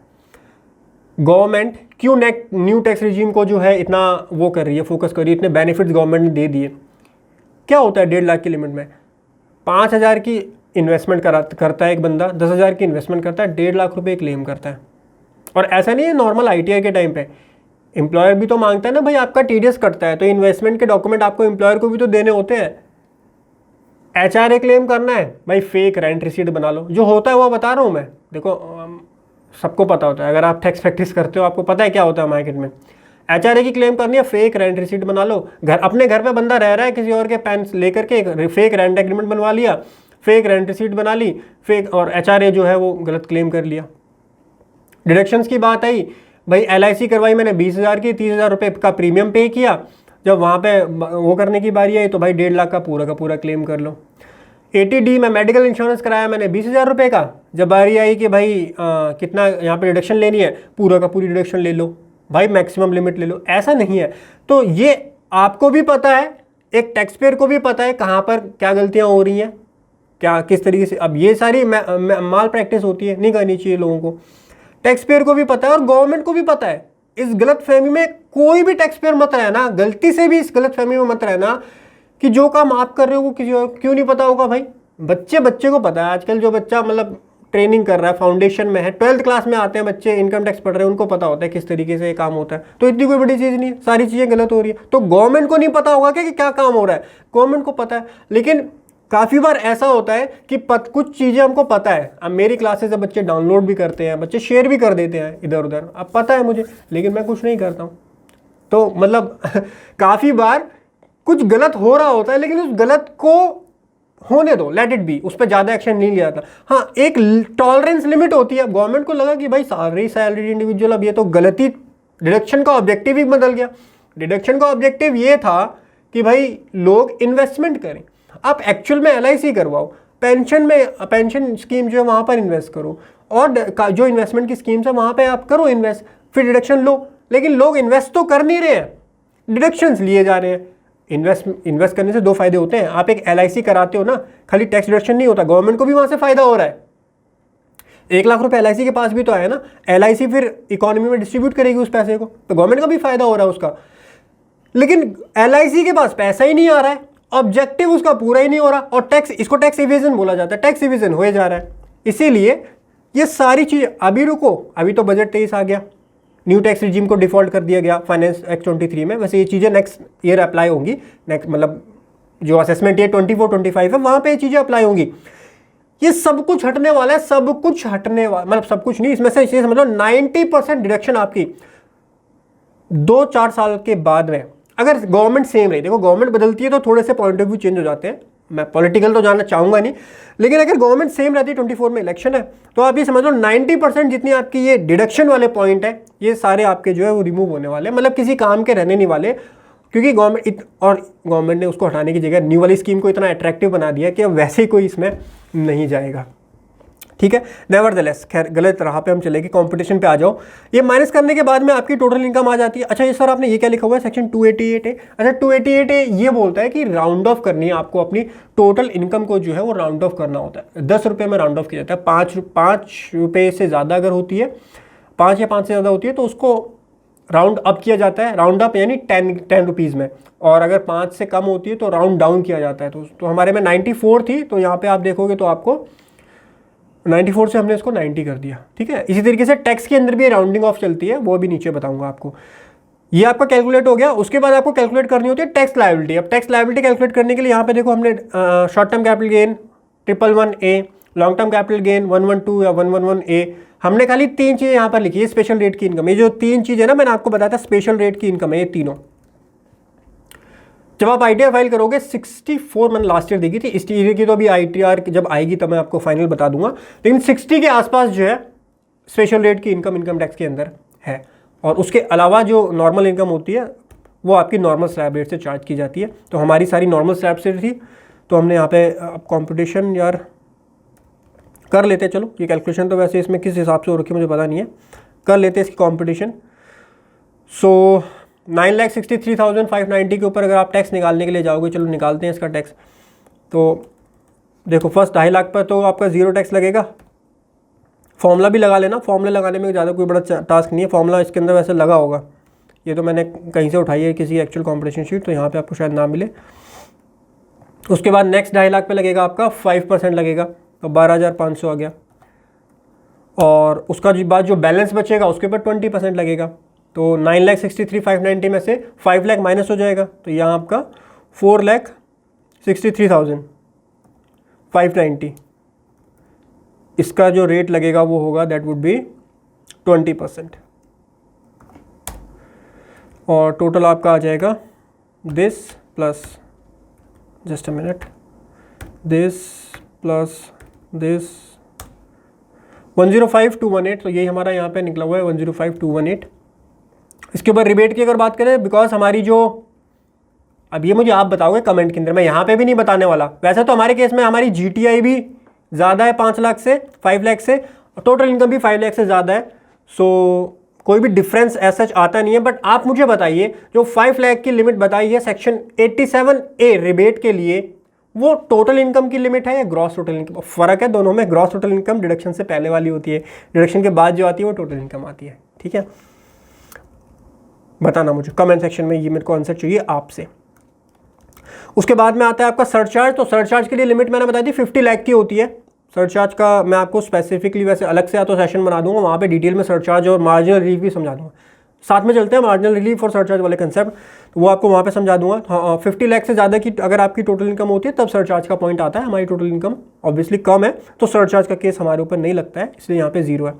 गवर्नमेंट क्यों न्यू टैक्स रिजीम को जो है इतना वो कर रही है, फोकस कर रही है, इतने बेनिफिट्स गवर्नमेंट ने दे दिए। क्या होता है 1.5 लाख की लिमिट में 5,000 की इन्वेस्टमेंट करता है एक बंदा, 10,000 की इन्वेस्टमेंट करता है, 1.5 लाख रुपए क्लेम करता है। और ऐसा नहीं है नॉर्मल ITI के टाइम पे, एम्प्लॉयर भी तो मांगता है ना भाई, आपका TDS कटता है तो इन्वेस्टमेंट के डॉक्यूमेंट आपको एम्प्लॉयर को भी तो देने होते हैं। HRA क्लेम करना है भाई, फेक रेंट रिसीट बना लो, जो होता है वो बता रहा हूँ मैं। देखो सबको पता होता है, अगर आप टैक्स प्रैक्टिस करते हो आपको पता है क्या होता है मार्केट में। HRA की क्लेम करनी है, फेक रेंट रिसीट बना लो। अपने घर पे बंदा रह रहा है, किसी और के पैन लेकर के एक फेक रेंट एग्रीमेंट बनवा लिया, फेक रेंट रिसीट बना ली, फेक, और HRA जो है वो गलत क्लेम कर लिया। डिडक्शंस की बात आई भाई, LIC करवाई मैंने 20,000 की, 30,000 रुपये का प्रीमियम पे किया, जब वहाँ पे वो करने की बारी आई तो भाई 1.5 लाख का पूरा क्लेम कर लो। ATD में मेडिकल इंश्योरेंस कराया मैंने 20,000 रुपये का, जब बारी आई कि भाई कितना यहाँ पे डिडक्शन लेनी है, पूरा का पूरी डिडक्शन ले लो भाई, मैक्सिमम लिमिट ले लो। ऐसा नहीं है। तो ये आपको भी पता है, एक टैक्स पेयर को भी पता है कहाँ पर क्या गलतियाँ हो रही हैं, क्या किस तरीके से। अब ये सारी माल प्रैक्टिस होती है, नहीं करनी चाहिए लोगों को। टैक्स पेयर को भी पता है और गवर्नमेंट को भी पता है। इस गलत फहमी में कोई भी टैक्स पेयर मत रहना, गलती से भी इस गलत फहमी में मत रहना कि जो काम आप कर रहे हो वो किसी और क्यों नहीं पता होगा। भाई बच्चे को पता है। आजकल जो बच्चा मतलब ट्रेनिंग कर रहा है, फाउंडेशन में है, 12th क्लास में आते हैं बच्चे, इनकम टैक्स पढ़ रहे हैं, उनको पता होता है किस तरीके से ये काम होता है। तो इतनी कोई बड़ी चीज़ नहीं है, सारी चीज़ें गलत हो रही है। तो गवर्नमेंट को नहीं पता होगा कि क्या काम हो रहा है, गवर्नमेंट को पता है। लेकिन काफ़ी बार ऐसा होता है कि कुछ चीज़ें हमको पता है। अब मेरी क्लासेस से बच्चे डाउनलोड भी करते हैं, बच्चे शेयर भी कर देते हैं इधर उधर, अब पता है मुझे, लेकिन मैं कुछ नहीं करता हूँ। तो मतलब काफ़ी बार कुछ गलत हो रहा होता है, लेकिन उस गलत को होने दो, लेट इट बी, उस पर ज़्यादा एक्शन नहीं लिया जाता। हाँ, एक टॉलरेंस लिमिट होती है। अब गवर्नमेंट को लगा कि भाई सारी सैलरी इंडिविजुअल, अब ये तो गलती, डिडक्शन का ऑब्जेक्टिव ही बदल गया। डिडक्शन का ऑब्जेक्टिव ये था कि भाई लोग इन्वेस्टमेंट करें। आप एक्चुअल में LIC करवाओ, पेंशन स्कीम जो है वहाँ पर इन्वेस्ट करो, और जो इन्वेस्टमेंट की स्कीम्स है वहाँ पर आप करो इन्वेस्ट, फिर डिडक्शन लो। लेकिन लोग इन्वेस्ट तो कर नहीं रहे हैं, डिडक्शंस लिए जा रहे हैं। इन्वेस्ट करने से दो फायदे होते हैं। आप एक LIC कराते हो ना, खाली टैक्स डिडक्शन नहीं होता, गवर्नमेंट को भी वहाँ से फायदा हो रहा है। 1 लाख रुपए LIC के पास भी तो आया ना, LIC फिर इकोनॉमी में डिस्ट्रीब्यूट करेगी उस पैसे को, तो गवर्नमेंट का भी फायदा हो रहा है उसका। लेकिन LIC के पास पैसा ही नहीं आ रहा है, ऑब्जेक्टिव उसका पूरा ही नहीं हो रहा, और टैक्स, इसको टैक्स इवेजन बोला जाता है, टैक्स इवेजन हो जा रहा है। इसीलिए ये सारी चीज़, अभी रुको, अभी तो बजट 23 आ गया, न्यू टैक्स रिजीम को डिफॉल्ट कर दिया गया फाइनेंस एक्ट 23 में। वैसे ये चीज़ें नेक्स्ट ईयर अप्लाई होंगी, नेक्स्ट मतलब जो असेसमेंट ईयर 24-25 है वहाँ पे ये चीज़ें अप्लाई होंगी। ये सब कुछ हटने वाला है, सब कुछ हटने वाला, मतलब सब कुछ नहीं, इसमें से ये समझ लो 90% डिडक्शन आपकी 2-4 साल के बाद में, अगर गवर्नमेंट सेम रही। देखो गवर्नमेंट बदलती है तो थोड़े से पॉइंट ऑफ व्यू चेंज हो जाते हैं, मैं पॉलिटिकल तो जानना चाहूँगा नहीं, लेकिन अगर गवर्नमेंट सेम रहती है, 24 में इलेक्शन है, तो आप ये समझ लो 90% जितनी आपकी ये डिडक्शन वाले पॉइंट है, ये सारे आपके जो है वो रिमूव होने वाले हैं, मतलब किसी काम के रहने नहीं वाले। क्योंकि गवर्नमेंट ने उसको हटाने की जगह न्यू वाली स्कीम को इतना अट्रैक्टिव बना दिया कि अब वैसे ही कोई इसमें नहीं जाएगा। ठीक है, नेवरदलेस, खैर गलत राह पे हम चलेंगे, कंपटीशन पे आ जाओ। ये माइनस करने के बाद में आपकी टोटल इनकम आ जाती है। अच्छा ये सर आपने ये क्या लिखा हुआ है, सेक्शन 288 है। अच्छा 288 ये बोलता है कि राउंड ऑफ करनी है आपको, अपनी टोटल इनकम को जो है वो राउंड ऑफ करना होता है। 10 रुपये में राउंड ऑफ किया जाता है। 5 रुपये से ज़्यादा अगर होती है, 5 या 5 से ज़्यादा होती है तो उसको राउंड अप किया जाता है, राउंड अप यानी 10 रुपीज़ में। और अगर 5 से कम होती है तो राउंड डाउन किया जाता है। तो हमारे में 94 थी, तो यहाँ पे आप देखोगे तो आपको 94 से हमने इसको 90 कर दिया। ठीक है, इसी तरीके से टैक्स के अंदर भी राउंडिंग ऑफ चलती है, वो भी नीचे बताऊंगा आपको। ये आपका कैलकुलेट हो गया। उसके बाद आपको कैलकुलेट करनी होती है टैक्स लायबिलिटी। अब टैक्स लायबिलिटी कैलकुलेट करने के लिए यहाँ पे देखो हमने short term capital gain 111A, long term capital gain 112 या 111A, हमने खाली 3 चीज़ें यहाँ पर लिखी है। स्पेशल रेट की इनकम, ये जो 3 चीज़ें ना मैंने आपको बताया था, स्पेशल रेट की इनकम है ये तीनों। जब आप ITR फाइल करोगे 64 मैंने लास्ट ईयर देखी थी, इस ईयर की तो अभी ITR जब आएगी तब मैं आपको फाइनल बता दूंगा, लेकिन 60 के आसपास जो है स्पेशल रेट की इनकम टैक्स के अंदर है। और उसके अलावा जो नॉर्मल इनकम होती है वो आपकी नॉर्मल स्लैब रेट से चार्ज की जाती है। तो हमारी सारी नॉर्मल स्लैब से थी, तो हमने यहाँ पे अब कॉम्पिटिशन यार कर लेते हैं। चलो ये कैलकुलेशन तो वैसे इसमें किस हिसाब से हो रखी है मुझे पता नहीं है, कर लेते हैं इसकी कॉम्पिटिशन। सो 9,63,590 के ऊपर अगर आप टैक्स निकालने के लिए जाओगे, चलो निकालते हैं इसका टैक्स। तो देखो फर्स्ट 2.5 लाख पर तो आपका ज़ीरो टैक्स लगेगा, फॉर्मूला भी लगा लेना, फॉर्मूला लगाने में ज़्यादा कोई बड़ा टास्क नहीं है, फॉर्मूला इसके अंदर वैसे लगा होगा, ये तो मैंने कहीं से उठाई है किसी एक्चुअल कॉम्पिटिशन शीट, तो यहाँ पे आपको शायद ना मिले। उसके बाद नेक्स्ट 2.5 लाख पे लगेगा आपका 5% लगेगा, तो 12,500 आ गया। और उसका बाद जो बैलेंस बचेगा उसके ऊपर 20% लगेगा, तो 9,63,590 में से 5 लाख माइनस हो जाएगा, तो यहाँ आपका 4,63,590 इसका जो रेट लगेगा वो होगा दैट वुड बी 20%। और टोटल आपका आ जाएगा this plus, just a minute, this plus this 105,218, तो यही हमारा यहाँ पे निकला हुआ है 105,218। इसके ऊपर रिबेट की अगर बात करें, बिकॉज हमारी जो, अब ये मुझे आप बताओगे कमेंट के अंदर, मैं यहाँ पे भी नहीं बताने वाला। वैसे तो हमारे केस में हमारी GTI भी ज़्यादा है 5 लाख से, 5 लाख से, टोटल इनकम भी 5 लाख से ज़्यादा है, सो कोई भी डिफरेंस ऐसा आता नहीं है। बट आप मुझे बताइए जो 5 लाख की लिमिट बताई है सेक्शन 87A रिबेट के लिए, वो टोटल इनकम की लिमिट है या ग्रॉस टोटल इनकम? फ़र्क है दोनों में, ग्रॉस टोटल इनकम डिडक्शन से पहले वाली होती है, डिडक्शन के बाद जो आती है वो टोटल इनकम आती है। ठीक है, बताना मुझे कमेंट सेक्शन में, ये मेरे को आंसर चाहिए आपसे। उसके बाद में आता है आपका सरचार्ज। तो सरचार्ज के लिए लिमिट मैंने बताई थी 50 लाख की होती है। सरचार्ज का मैं आपको स्पेसिफिकली वैसे अलग से या तो सेशन बना दूंगा, वहाँ पे डिटेल में सरचार्ज और मार्जिनल रिलीफ भी समझा दूंगा। साथ में चलते हैं मार्जिनल रिलीफ और सरचार्ज वाले कंसेप्ट, तो वो आपको वहाँ पे समझा दूंगा। हाँ, 50 लाख से ज़्यादा की अगर आपकी टोटल इनकम होती है तब सरचार्ज का पॉइंट आता है। हमारी टोटल इनकम ऑब्वियसली कम है तो सरचार्ज का केस हमारे ऊपर नहीं लगता है, इसलिए यहाँ पे 0 है।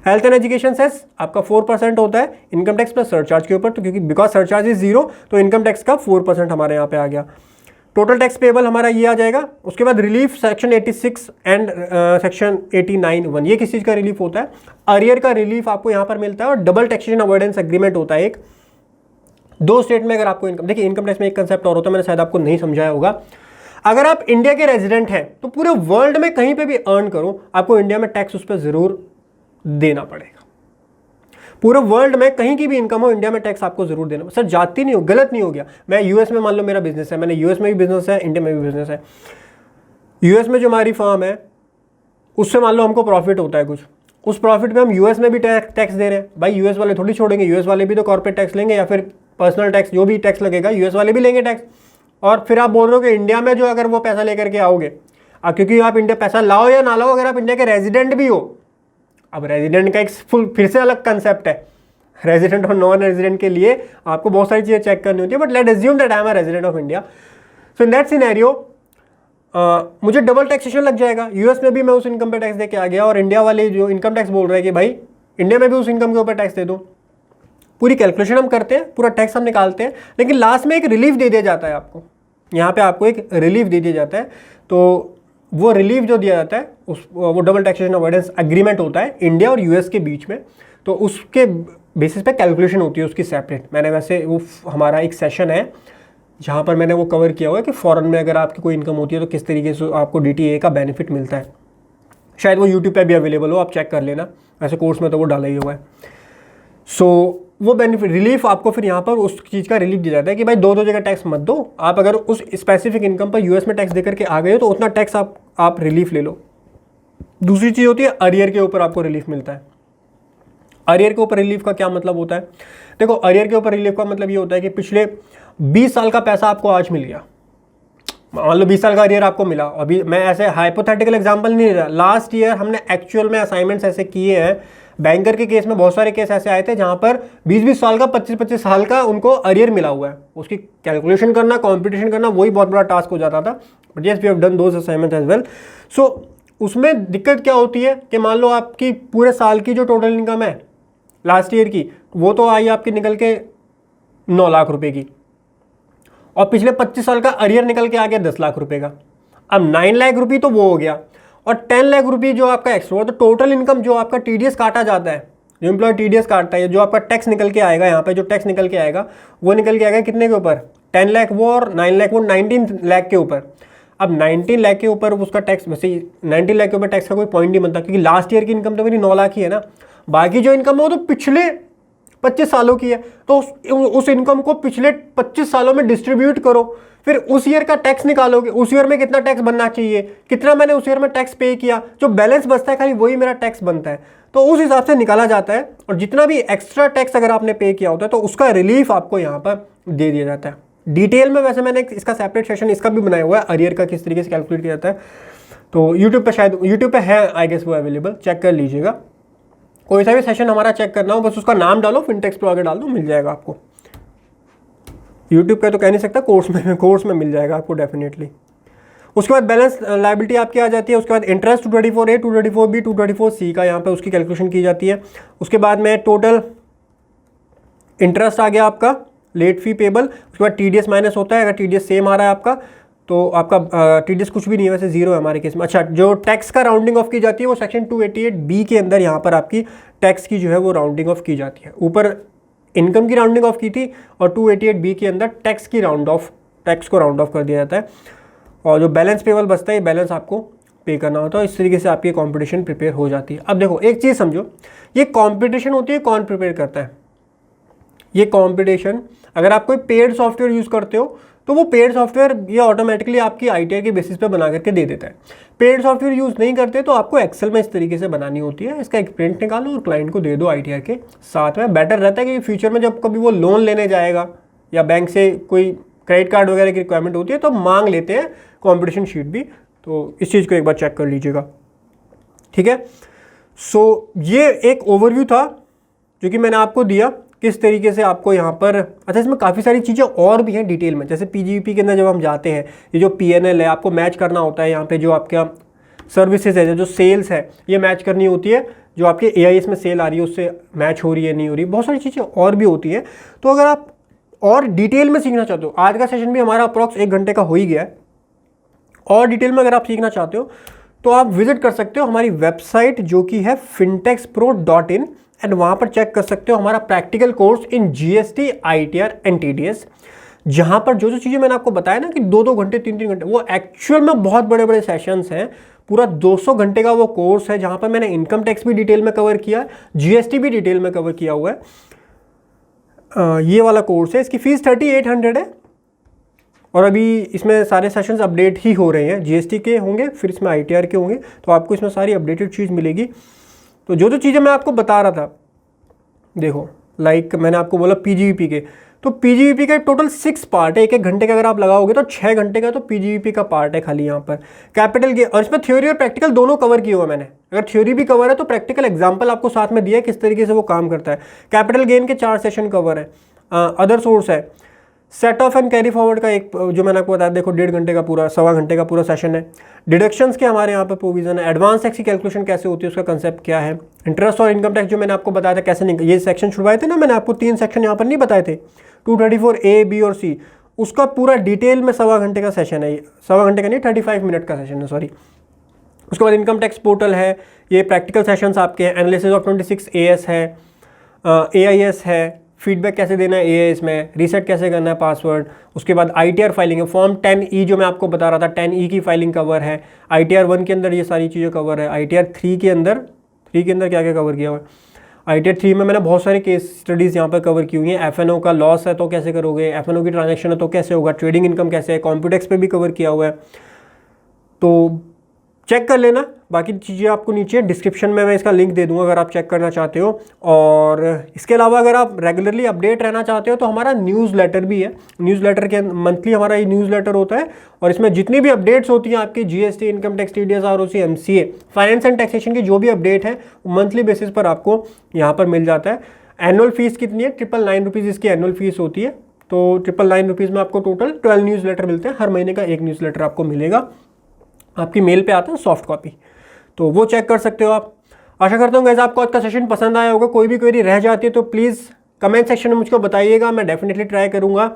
हेल्थ एंड एजुकेशन सेस आपका 4% होता है इनकम टैक्स प्लस सरचार्ज के ऊपर, तो क्योंकि बिकॉज सरचार्ज इज 0 तो इनकम टैक्स का 4% हमारे यहाँ पे आ गया। टोटल टैक्स पेबल हमारा ये आ जाएगा। उसके बाद रिलीफ सेक्शन 86 एंड सेक्शन 89(1), ये किस चीज़ का रिलीफ होता है? अरियर का रिलीफ आपको यहाँ पर मिलता है। और डबल टैक्सेशन अवॉइडेंस एग्रीमेंट होता है एक, 2 स्टेट में अगर आपको इनकम, देखिए इनकम टैक्स में एक कंसेप्ट और होता है, मैंने शायद आपको नहीं समझाया होगा। अगर आप इंडिया के रेजिडेंट हैं तो पूरे वर्ल्ड में कहीं पर भी अर्न करो, आपको इंडिया में टैक्स उस पर ज़रूर देना पड़ेगा। पूरे वर्ल्ड में कहीं की भी इनकम हो, इंडिया में टैक्स आपको जरूर देना। सर जाती नहीं हो, गलत नहीं हो गया। मैं यूएस में मान लो मेरा बिजनेस है, मैंने यूएस में भी बिजनेस है, इंडिया में भी बिजनेस है। यूएस में जो हमारी फर्म है उससे मान लो हमको प्रॉफिट होता है कुछ, उस प्रॉफिट में हम यूएस में भी टैक्स दे रहे हैं। भाई यूएस वाले थोड़ी छोड़ेंगे, यूएस वाले भी तो कॉर्पोरेट टैक्स लेंगे या फिर पर्सनल टैक्स, जो भी टैक्स लगेगा यूएस वाले भी लेंगे टैक्स। और फिर आप बोल रहे हो कि इंडिया में जो अगर वो पैसा लेकर के आओगे, क्योंकि आप इंडिया पैसा लाओ या ना लाओ, अगर आप इंडिया के रेजिडेंट भी हो, अब रेजिडेंट का एक फिर से अलग कंसेप्ट है, रेजिडेंट और नॉन रेजिडेंट के लिए आपको बहुत सारी चीज़ें चेक करनी होती है। But let assume that I am a resident of India, so in that scenario मुझे डबल टैक्सेशन लग जाएगा। यूएस में भी मैं उस इनकम पे टैक्स दे के आ गया और इंडिया वाले जो इनकम टैक्स बोल रहे हैं कि भाई इंडिया में भी उस इनकम के ऊपर टैक्स दे दो। पूरी कैलकुलेशन हम करते हैं, पूरा टैक्स हम निकालते हैं, लेकिन लास्ट में एक रिलीफ दे दिया जाता है आपको। यहाँ पे आपको एक रिलीफ दे दिया जाता है, तो वो रिलीफ जो दिया जाता है वो डबल टैक्सेशन अवॉइडेंस एग्रीमेंट होता है इंडिया और यूएस के बीच में। तो उसके बेसिस पे कैलकुलेशन होती है उसकी सेपरेट। मैंने वैसे वो हमारा एक सेशन है जहाँ पर मैंने वो कवर किया हुआ है कि फॉरेन में अगर आपकी कोई इनकम होती है तो किस तरीके से आपको DTA का बेनिफिट मिलता है। शायद वो यूट्यूब पे भी अवेलेबल हो, आप चेक कर लेना, वैसे कोर्स में तो वो डाला ही हुआ है। सो वो बेनिफिट रिलीफ आपको फिर यहाँ पर उस चीज़ का रिलीफ दिया जाता है कि भाई दो जगह टैक्स मत दो, आप अगर उस स्पेसिफिक इनकम पर यूएस में टैक्स देकर के आ गए हो तो उतना टैक्स आप रिलीफ ले लो। दूसरी चीज़ होती है अरियर के ऊपर आपको रिलीफ मिलता है। अरियर के ऊपर रिलीफ का क्या मतलब होता है? देखो अरियर के ऊपर रिलीफ का मतलब ये होता है कि पिछले 20 साल का पैसा आपको आज मिल गया। मान लो 20 साल का अरियर आपको मिला, अभी मैं ऐसे हाइपोथेटिकल एग्जांपल नहीं ले रहा, लास्ट ईयर हमने एक्चुअल में असाइनमेंट्स ऐसे किए हैं। बैंकर के केस में बहुत सारे केस ऐसे आए थे जहां पर 20-20 साल का 25-25 साल का उनको अरियर मिला हुआ है। उसकी कैलकुलेशन करना, कॉम्पिटिशन करना, वही बहुत बड़ा टास्क हो जाता था। But yes we have done those assignments as well. So उसमें दिक्कत क्या होती है कि मान लो आपकी पूरे साल की जो टोटल इनकम है लास्ट ईयर की, वो तो आई आपकी निकल के 9 लाख रुपए की, और पिछले 25 साल का अरियर निकल के आ गया 10 लाख रुपए का। अब 9 लाख रुपये तो वो हो गया, और 10 लाख रुपये जो आपका एक्स्ट्रा हुआ, तो टोटल इनकम जो आपका TDS काटा जाता है, जो एम्प्लॉय TDS काटता है, जो आपका टैक्स निकल के आएगा, यहाँ पे जो टैक्स निकल के आएगा वो निकल के आएगा कितने के ऊपर? 10 लाख वो और 9 लाख वो, 19 लाख के ऊपर। अब 19 लाख के ऊपर उसका टैक्स, वैसे 19 लाख के ऊपर टैक्स का कोई पॉइंट नहीं बनता, क्योंकि लास्ट ईयर की इनकम तो मेरी 9 लाख ही है ना। बाकी जो इनकम है वो तो पिछले 25 सालों की है, तो उस इनकम को पिछले 25 सालों में डिस्ट्रीब्यूट करो, फिर उस ईयर का टैक्स निकालोगे, उस ईयर में कितना टैक्स बनना चाहिए, कितना मैंने उस ईयर में टैक्स पे किया, जो बैलेंस बचता है खाली वही मेरा टैक्स बनता है। तो उस हिसाब से निकाला जाता है, और जितना भी एक्स्ट्रा टैक्स अगर आपने पे किया होता है तो उसका रिलीफ आपको यहाँ पर दे दिया जाता है। डिटेल में वैसे मैंने इसका सेपरेट सेशन इसका भी बनाया हुआ है, अरियर का किस तरीके से कैलकुलेट किया जाता है, तो यूट्यूब पे शायद यूट्यूब पे है आई गेस वो अवेलेबल, चेक कर लीजिएगा। कोई सा भी सेशन हमारा चेक करना हो बस उसका नाम डालो, फिनटेक्स प्रो आगे डाल दो, मिल जाएगा आपको। यूट्यूब पे तो कह नहीं सकता, कोर्स में मिल जाएगा आपको डेफिनेटली। उसके बाद बैलेंस लायबिलिटी आपकी आ जाती है। उसके बाद इंटरेस्ट 224A, 224B, 224C का यहाँ पे उसकी कैलकुलेशन की जाती है। उसके बाद में टोटल इंटरेस्ट आ गया आपका, लेट फी पेबल। उसके बाद TDS माइनस होता है, अगर TDS सेम आ रहा है आपका तो आपका TDS कुछ भी नहीं है, वैसे जीरो है हमारे केस में। अच्छा, जो टैक्स का राउंडिंग ऑफ की जाती है वो सेक्शन 288B के अंदर यहाँ पर आपकी टैक्स की जो है वो राउंडिंग ऑफ की जाती है। ऊपर इनकम की राउंडिंग ऑफ की थी और 288B के अंदर टैक्स को राउंड ऑफ कर दिया जाता है, और जो बैलेंस पेबल बचता है बैलेंस आपको पे करना होता है। इस तरीके से आपकी कॉम्पिटिशन प्रिपेयर हो जाती है। अब देखो एक चीज़ समझो, ये कॉम्पिटिशन होती है, कौन प्रिपेयर करता है ये कॉम्पिटिशन? अगर आप कोई पेड सॉफ्टवेयर यूज़ करते हो तो वो पेड सॉफ्टवेयर ये ऑटोमेटिकली आपकी ITR के बेसिस पे बना करके दे देता है। पेड सॉफ्टवेयर यूज़ नहीं करते तो आपको एक्सेल में इस तरीके से बनानी होती है, इसका एक प्रिंट निकालो और क्लाइंट को दे दो ITR के साथ में। बेटर रहता है कि फ्यूचर में जब कभी वो लोन लेने जाएगा या बैंक से कोई क्रेडिट कार्ड वगैरह की रिक्वायरमेंट होती है तो मांग लेते हैं कॉम्पिटिशन शीट भी, तो इस चीज़ को एक बार चेक कर लीजिएगा, ठीक है। सो ये एक ओवरव्यू था जो कि मैंने आपको दिया किस तरीके से आपको यहाँ पर। अच्छा, इसमें काफ़ी सारी चीज़ें और भी हैं डिटेल में, जैसे PGBP के अंदर जब हम जाते हैं, ये जो PNL है आपको मैच करना होता है, यहाँ पे जो आपका सर्विसेज है, जो सेल्स है ये मैच करनी होती है, जो आपके AIS में सेल आ रही है उससे मैच हो रही है नहीं हो रही, बहुत सारी चीज़ें और भी होती है। तो अगर आप और डिटेल में सीखना चाहते हो, आज का सेशन भी हमारा अप्रॉक्स 1 घंटे का हो ही गया है, और डिटेल में अगर आप सीखना चाहते हो तो आप विजिट कर सकते हो हमारी वेबसाइट जो कि है fintexpro.in, एंड वहाँ पर चेक कर सकते हो हमारा practical course in GST, ITR and TDS, जहाँ पर जो चीज़ें मैंने आपको बताया ना कि 2-2 घंटे 3-3 घंटे, वो एक्चुअल में बहुत बड़े बड़े सेशंस हैं। पूरा 200 घंटे का वो कोर्स है जहाँ पर मैंने इनकम टैक्स भी डिटेल में कवर किया है, GST भी डिटेल में कवर किया हुआ है। ये वाला कोर्स है, इसकी फ़ीस 3800 है, और अभी इसमें सारे सेशंस अपडेट ही हो रहे हैं। GST के होंगे, फिर इसमें ITR के होंगे, तो आपको इसमें सारी अपडेटेड चीज़ मिलेगी। तो जो चीज़ें मैं आपको बता रहा था, देखो लाइक मैंने आपको बोला PGBP के, तो PGBP का टोटल 6 पार्ट है। 1-1 घंटे का अगर आप लगाओगे तो 6 घंटे का तो PGBP का पार्ट है खाली यहाँ पर। कैपिटल गेन, और इसमें थ्योरी और प्रैक्टिकल दोनों कवर किए हुआ मैंने। अगर थ्योरी भी कवर है तो प्रैक्टिकल एग्जाम्पल आपको साथ में दिया है किस तरीके से वो काम करता है। कैपिटल गेन के 4 सेशन कवर है। अदर सोर्स है, set of and carry forward का एक जो मैंने आपको बताया, देखो 1.5 घंटे का पूरा, 1.25 घंटे का पूरा सेशन है। डिडक्शंस के हमारे यहाँ पे प्रोविजन है। एडवांस टैक्स की कैलकुलेशन कैसे होती है, उसका कंसेप्ट क्या है। इंटरेस्ट और इनकम टैक्स जो मैंने आपको बताया था कैसे ये सेक्शन छुड़वाए थे ना मैंने आपको, 3 सेक्शन यहाँ पर नहीं बताए थे, 234A, B और C, उसका पूरा डिटेल में 1.25 घंटे का सेशन है। 1.25 घंटे का नहीं, 35 मिनट का सेशन है, सॉरी। उसके बाद इनकम टैक्स पोर्टल है, ये प्रैक्टिकल सेशंस आपके हैं। एनालिसिस ऑफ 26 AS है, AIS है, फीडबैक कैसे देना है AIS में, रीसेट कैसे करना है पासवर्ड। उसके बाद ITR फाइलिंग है, फॉर्म 10E जो मैं आपको बता रहा था, 10E की फाइलिंग कवर है। ITR 1 के अंदर ये सारी चीज़ें कवर है। ITR 3 के अंदर क्या क्या कवर किया हुआ है। ITR 3 में मैंने बहुत सारे केस स्टडीज़ यहाँ पर कवर की हुई हैं। FNO का लॉस है तो कैसे करोगे, FNO की ट्रांजेक्शन है तो कैसे होगा, ट्रेडिंग इनकम कैसे है, कॉम्प्यूटेक्स पे भी कवर किया हुआ है, तो चेक कर लेना। बाकी चीज़ें आपको नीचे डिस्क्रिप्शन में मैं इसका लिंक दे दूंगा अगर आप चेक करना चाहते हो। और इसके अलावा अगर आप रेगुलरली अपडेट रहना चाहते हो तो हमारा न्यूज़लेटर भी है। न्यूज़लेटर के मंथली हमारा ये न्यूज़लेटर होता है, और इसमें जितनी भी अपडेट्स होती हैं आपकी GST, income tax, TDS, ROC, MCA, finance and taxation की जो भी अपडेट है मंथली बेसिस पर आपको यहाँ पर मिल जाता है। एनुअल फीस कितनी है, 999 रुपीज़ इसकी एनुअल फीस होती है। तो 999 रुपीज़ में आपको टोटल 12 न्यूज़लेटर मिलते हैं। हर महीने का एक न्यूज़लेटर आपको मिलेगा, आपकी मेल पे आता है सॉफ्ट कॉपी, तो वो चेक कर सकते हो आप। आशा करता हूँ गाइस आपको आज का सेशन पसंद आया होगा। कोई भी क्वेरी रह जाती है तो प्लीज़ कमेंट सेक्शन में मुझको बताइएगा, मैं डेफिनेटली ट्राई करूँगा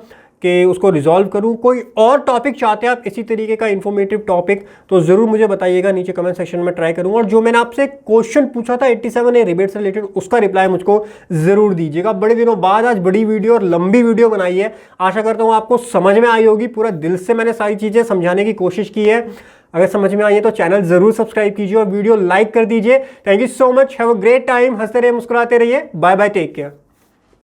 कि उसको रिजॉल्व करूँ। कोई और टॉपिक चाहते हैं आप इसी तरीके का इन्फॉर्मेटिव टॉपिक तो ज़रूर मुझे बताइएगा नीचे कमेंट सेक्शन में, ट्राई करूँगा। और जो मैंने आपसे क्वेश्चन पूछा था 87A रिबेट से रिलेटेड, उसका रिप्लाई मुझको ज़रूर दीजिएगा। बड़े दिनों बाद आज बड़ी वीडियो और लंबी वीडियो बनाई है, आशा करता हूँ आपको समझ में आई होगी। पूरा दिल से मैंने सारी चीज़ें समझाने की कोशिश की है। अगर समझ में आई है तो चैनल ज़रूर सब्सक्राइब कीजिए और वीडियो लाइक कर दीजिए। Thank you so much, have a great time, हंसते रहिए, मुस्कुराते रहिए, बाय बाय, टेक केयर।